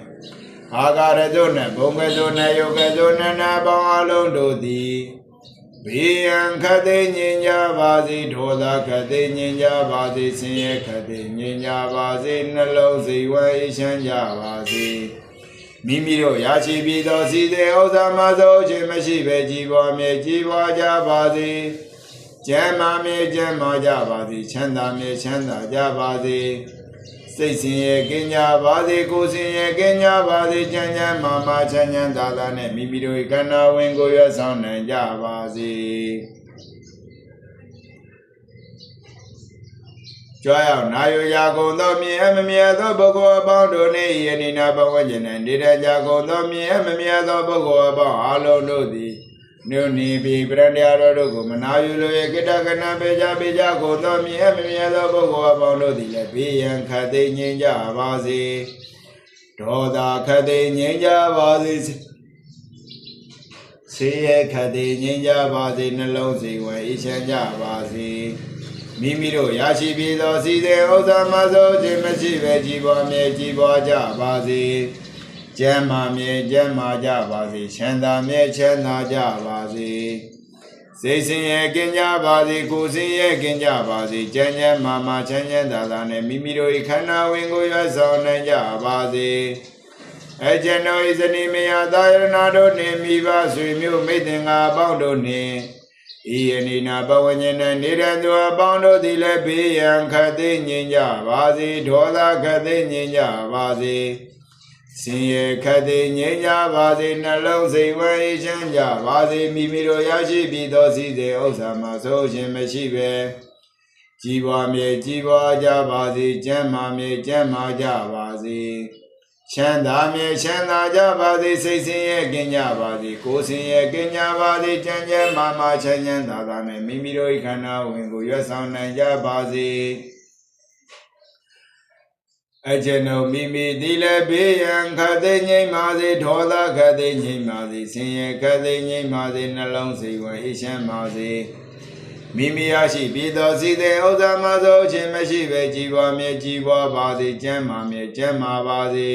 အာဂရဇုနှင့်ဘုံကဇုနှင့်ယုတ်ကဇုနှင့်နတ်ပေါင်းအလုံးတို့သည်ဘေးရန်ခတ်သိငြိမ်းကြပါစေဒေါသခတ်သိငြိမ်းကြပါစေဆင်းရဲခတ်သိငြိမ်းကြပါစေနှလုံးစိတ်ဝဲအေးချမ်းကြပါစေမိမိတို့ရရှိပြီးသောစီသေးဥစ္စာမှဆုံးခြင်းမရှိပဲကြီးပွားမြဲကြီးပွားကြပါစေကျမ်းမာမြဲကျမ်းမာကြပါစေချမ်းသာမြဲချမ်းသာကြပါစေစိတ်ဆင်းရဲကင်းကြပါစေကိုယ်ဆင်းရဲကင်းကြပါစေချမ်းချမ်းမာမာချမ်းချမ်းသာသာနဲ့မိမိတို့ခန္ဓာဝင်ကိုရွတ်ဆောင်နိုင်ကြပါစေကြွားရောက်နာယူရာကုန်သောမြဲမမြဲသောပုဂ္ဂိုလ်အပေါင်းတို့နှင့်ယနေ့နာဘဝကျင်နဲ့နေတဲ့ကြကုန်သောမြဲမမြဲသောပုဂ္ဂိုလ်အပေါင်းအလုံးတို့သည်နုနိပိပရတရားတော်တို့ကိုမနာယူလို့ရကိတကနာပေကြကုန်သောမြဲမမြဲသောပုဂ္ဂိုလ်အပေါင်းတို့သည်လည်းဘေးရန်ခတ်သိငြိမ်းကြပါစေဒေါသခတ်သိငြိမ်းကြပါစေဆေးရဲခတ်သိငြိမ်းကြပါစေနှလုံးစိတ်ဝဲအေးချမ်းကြပါစေမိမိတို့ရရှိပြီးသောစီစဉ်ဥစ္စာမှဆုံးခြင်းမရှိပဲကြီးပွားမြဲကြီးပွားကြပါစေကျမ်းမာမြဲကျမ်းမာကြပါစေချမ်းသာမြဲချမ်းသာကြပါစေစိတ်ဆင်းရဲကင်းကြပါစေကိုယ်ဆင်းရဲကင်းကြပါစေကျမ်းချမ်းမာမာချမ်းချမ်းသာသာနဲ့မိမိတို့၏ခန္ဓာဝင်ကိုရွတ်ဆောင်နိုင်ကြပါစေအကျွန်ုပ်၏ဇနီးမယားသာယနာတို့နှင့်မိဘဆွေမျိုးမိတ်သင်္ကာအပေါင်းတို့နှင့်ဤယနေ့နာဘဝဉ္ဇဉ်နဲ့နေတဲ့သူအပေါင်းတို့သည်လည်းဘေးရန်ခတ်သိငြိမ်းကြပါစေဒေါသခတ်သိငြိမ်းကြပါစေဆင်းရဲခတ်သိငြိမ်းကြပါစေနှလုံးစိတ်ဝဲအေးချမ်းကြပါစေမိမိတို့ရရှိပြီးသောစီစဉ်ဥစ္စာမှဆုံးခြင်းမရှိပဲကြီးပွားမြဲကြီးပွားကြပါစေကျမ်းမာမြဲကျမ်းမာကြပါစေချမ်းသာမြဲချမ်းသာကြပါစေစိတ်ဆင်းရဲကင်းကြပါစေကိုယ်ဆင်းရဲကင်းကြပါစေချမ်းချမ်းမာမာချမ်းချမ်းသာသာနဲ့မိမိတို့၏ခန္ဓာဝင်ကိုရွတ်ဆောင်နိုင်ကြပါစေအကျွန်ုပ်မိမိသည်လည်းဘေးရန်ခတ်သိငြိမ်းပါစေဒေါသခတ်သိငြိမ်းပါစေဆင်းရဲခတ်သိငြိမ်းပါစေနှလုံးစိတ်ဝဲအေးချမ်းပါစေမိမိရရှိပြီးသောစီစဉ်ဥစ္စာမှဆုံးခြင်းမရှိပဲကြီးပွားမြဲကြီးပွားပါစေကျမ်းမာမြဲကျမ်းမာပါစေ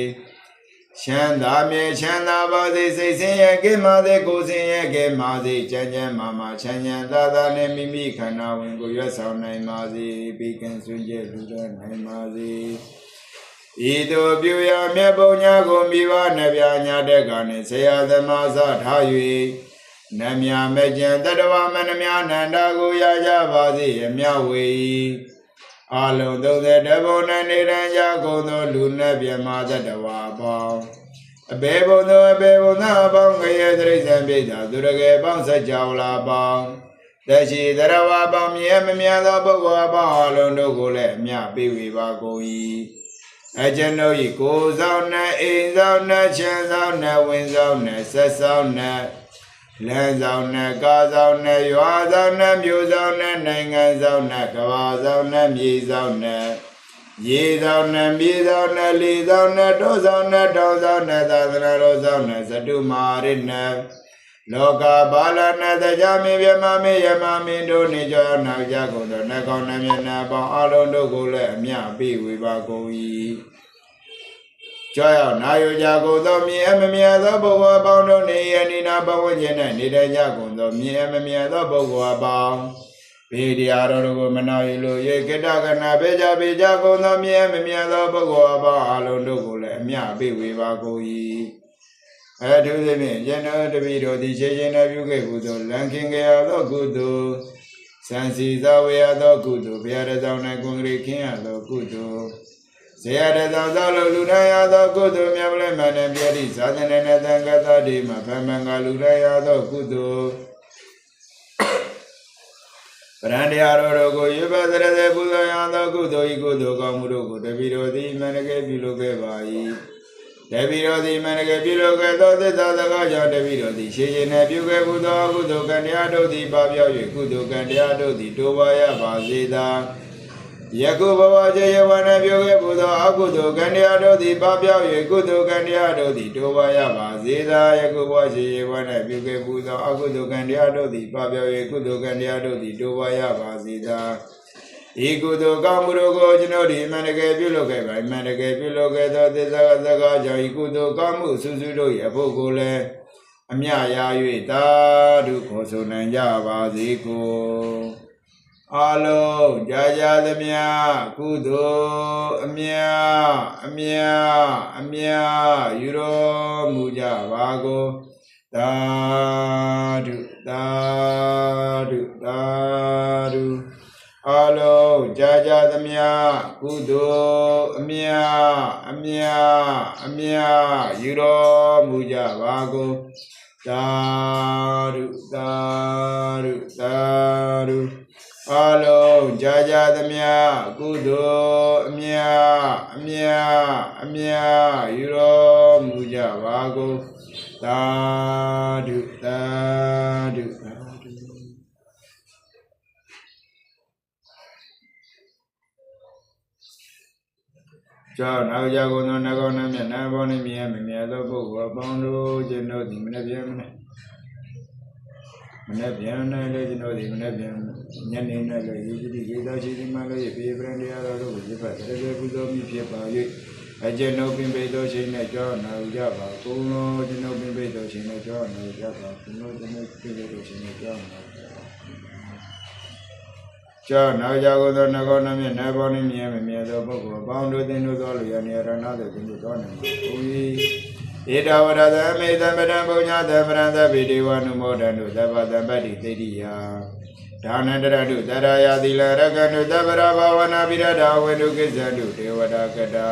ချမ်းသာမြဲချမ်းသာပါစေစိတ်ဆင်းရဲကင်းပါစေကိုယ်ဆင်းရဲကင်းပါစေချမ်းချမ်းမာမာချမ်းချမ်းသာသာနဲ့မိမိခန္ဓာဝင်ကိုရွတ်ဆောင်နိုင်ပါစေပြီးကံစွန့်ကြဲလူတော်နိုင်ပါစေ ဤသို့ပြုရာမြတ်ပုံညာကိုမိဘနှပြညာတဲ့ကနှင့်ဆရာသမားစထား၍နမြမကျင်တတဝမနှမြနန္ဒကိုရကြပါစေအမြဝေ၏အလုံး30ဘုံနဲ့နေရန်ကြကုန်သောလူနှင့်ပြမတတဝအပေါင်းအဘေဘုံသောအဘေဘုံသောအပေါင်းခရေသရိစ္ဆန်ပိဋကသူရကေပေါင်းစัจ java လာပေါင်းတရှိသရဝပေါင်းမြဲမမြတ်သောပုဂ္ဂိုလ်အပေါင်းအလုံးတို့ကိုလည်းအမြပေးဝေပါကုန်၏အကျွန်ုပ်၏ကိုယ်ဆောင်နှင့်အိမ်ဆောင်နှင့်ချမ်းဆောင်နှင့်ဝင်းဆောင်နှင့်ဆက်ဆောင်နှင့်လမ်းဆောင်နှင့်ကားဆောင်နှင့်ရွာဆောင်နှင့်မြို့ဆောင်နှင့်နိုင်ငံဆောင်နှင့်ကမ္ဘာဆောင်နှင့်မြေဆောင်နှင့်ရေဆောင်နှင့်မြေဆောင်နှင့်လေဆောင်နှင့်တောဆောင်နှင့်တောင်ဆောင်နှင့်သာသနာတော်ဆောင်နှင့်သတုမာရနှင့်လောကဘာလနှင့်တရားမင်းမြမမင်းယမမင်းတို့နေကြနောက်ကြကုန်သောနှကောင်းနှမျက်နှာပေါင်းအလုံးတို့ကိုလည်းအမြပေးဝေပါကုန်၏ကြောက်နာယကြကုန်သောမြင်အမမြတ်သောပုဂ္ဂိုလ်အပေါင်းတို့နေရနိနာဘဝခြင်း၌နေတဲ့ကြကုန်သောမြင်အမမြတ်သောပုဂ္ဂိုလ်အပေါင်းဘေဒီယာတော်ကိုမနာယူလို့ရေကိတကနာပေကြကုန်သောမြင်အမမြတ်သောပုဂ္ဂိုလ်အပေါင်းအလုံးတို့ကိုလည်းအမြပေးဝေပါကုန်၏အထူးသဖြင့်ယန္တတပိတော်သည်ခြေချင်းနဲ့ပြုခဲ့ကုသိုလ်လံခင်ကြရသောကုသိုလ်စံစီသာဝေရသောကုသိုလ်ဘုရားတော်၌ကွန်ကရစ်ခင်းရသောကုသိုလ်ဇေယတသောသောလူတိုင်းရသောကုသိုလ်မြတ်မလဲမှန်တဲ့ပြည့်ဇာသနေနဲ့သံဃာတော်ဒီမှာဖမန်ကလူတိုင်းရသောကုသိုလ်ပရန္တရားတော်ကိုရွဘသရတဲ့ပူဇော်ရသောကုသိုလ်ဤကုသိုလ်ကောင်းမှုတို့ကိုတပိတော်သည်မှန်တကယ်ပြုလုပ်ခဲ့ပါ၏တပိတော်သည်မှန်တကယ်ပြုလုပ်ခဲ့သောသစ္စာစကားကြောင့်တပိတော်သည်ရှေးရှင်းနဲ့ပြုခဲ့မှုသောကုသိုလ်ကံတရားတို့သည်ပပြောက်၍ကုသိုလ်ကံတရားတို့သည်တိုးပွားရပါစေသာယခုဘဝကျေယဝနဲ့ပြုခဲ့မှုသောအကုသိုလ်ကံတရားတို့သည်ပပြောက်၍ကုသိုလ်ကံတရားတို့သည်တိုးပွားရပါစေသာယခုဘဝကျေယဝနဲ့ပြုခဲ့မှုသောအကုသိုလ်ကံတရားတို့သည်ပပြောက်၍ကုသိုလ်ကံတရားတို့သည်တိုးပွားရပါစေသာဤကုသိုလ်ကောင်းမှုတို့ကိုကျွန်တော်ဒီမှန်တကယ်ပြုလုပ်ခဲ့ပါမှန်တကယ်ပြုလုပ်ခဲ့သောသစ္စာစကားကြောင့်ဤကုသိုလ်ကောင်းမှုစုစုတို့၏အဖို့ကိုလည်းအမြရာ၍သာဓုခေါ်ဆိုနိုင်ကြပါစေကုန်အလုံးကြာသမျှကုသိုလ်အမြယူတော်မူကြပါကုန်သာဓုသာဓုသာဓုအလုံးကြာသမျှကုသိုလ်အမြယူတော်မူကြပါကုန်သာဓုသာဓုသာဓုအလုံးကြာသမျှကုသိုလ်အမြယူတော်မူကြပါကုန်သာဓုသာဓုကြောင့်နောက်ကြကုန်သောနှကောင်းနှမျက်နှာပေါင်းနှင့်မြင်မမြတ်သောပုဂ္ဂိုလ်အပေါင်းတို့ကျွန်ုပ်သည်မနှပြန်လည်းကျွန်ုပ်သည်မနှပြန်ညနေ၌လည်းယေတိကေသာရှိသည်မှလည်းပြေပရန်တရားတော်တို့ကိုရဖတ်တရေပူဇော်မိဖြစ်ပါ၍အကျွန်ုပ်ပင်ပေသောချိန်၌ကြောင်းနောက်ကြပါကုန်သောကျွန်ုပ်ပင်ပေသောချိန်၌ကြောင်းနောက်ကြပါကုန်သောကျွန်ုပ်ပင်ပေသောချိန်၌ကြောင်းနောက်ကြောင့်နောက်ကြကုန်သောနှကောင်းနှမျက်နှာပေါင်းနှင့်မြင်မမြတ်သောပုဂ္ဂိုလ်အပေါင်းတို့သင်တို့သောလူရနေရဏတို့သင်တို့သောနိုင်ပါကုန်၏ဧတဝရသမေသမ္ပတံပုညသမရံသဗ္ဗေဒေဝနုမောဒံတို့သဗ္ဗသမ္ပတ္တိသေတိယဒါနန္တရတုတရာယသီလရကံတို့သဗ္ဗရာဘာဝနာပိရဒဝေနုကိစ္ဆံတို့ဒေဝတာကတာ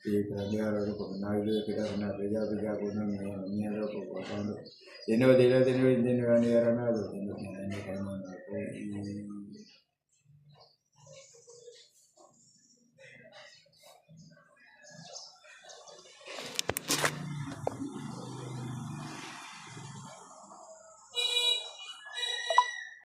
ဒီကံများတော်ကိုနာယူရတဲ့နာဘေကြကိုနာမြင်တော့ပုဂ္ဂိုလ်အပေါင်းတို့ဒီတို့ဒီလည်းဒီတို့ဒီတို့နေရနာတို့ဒီတို့နေနေ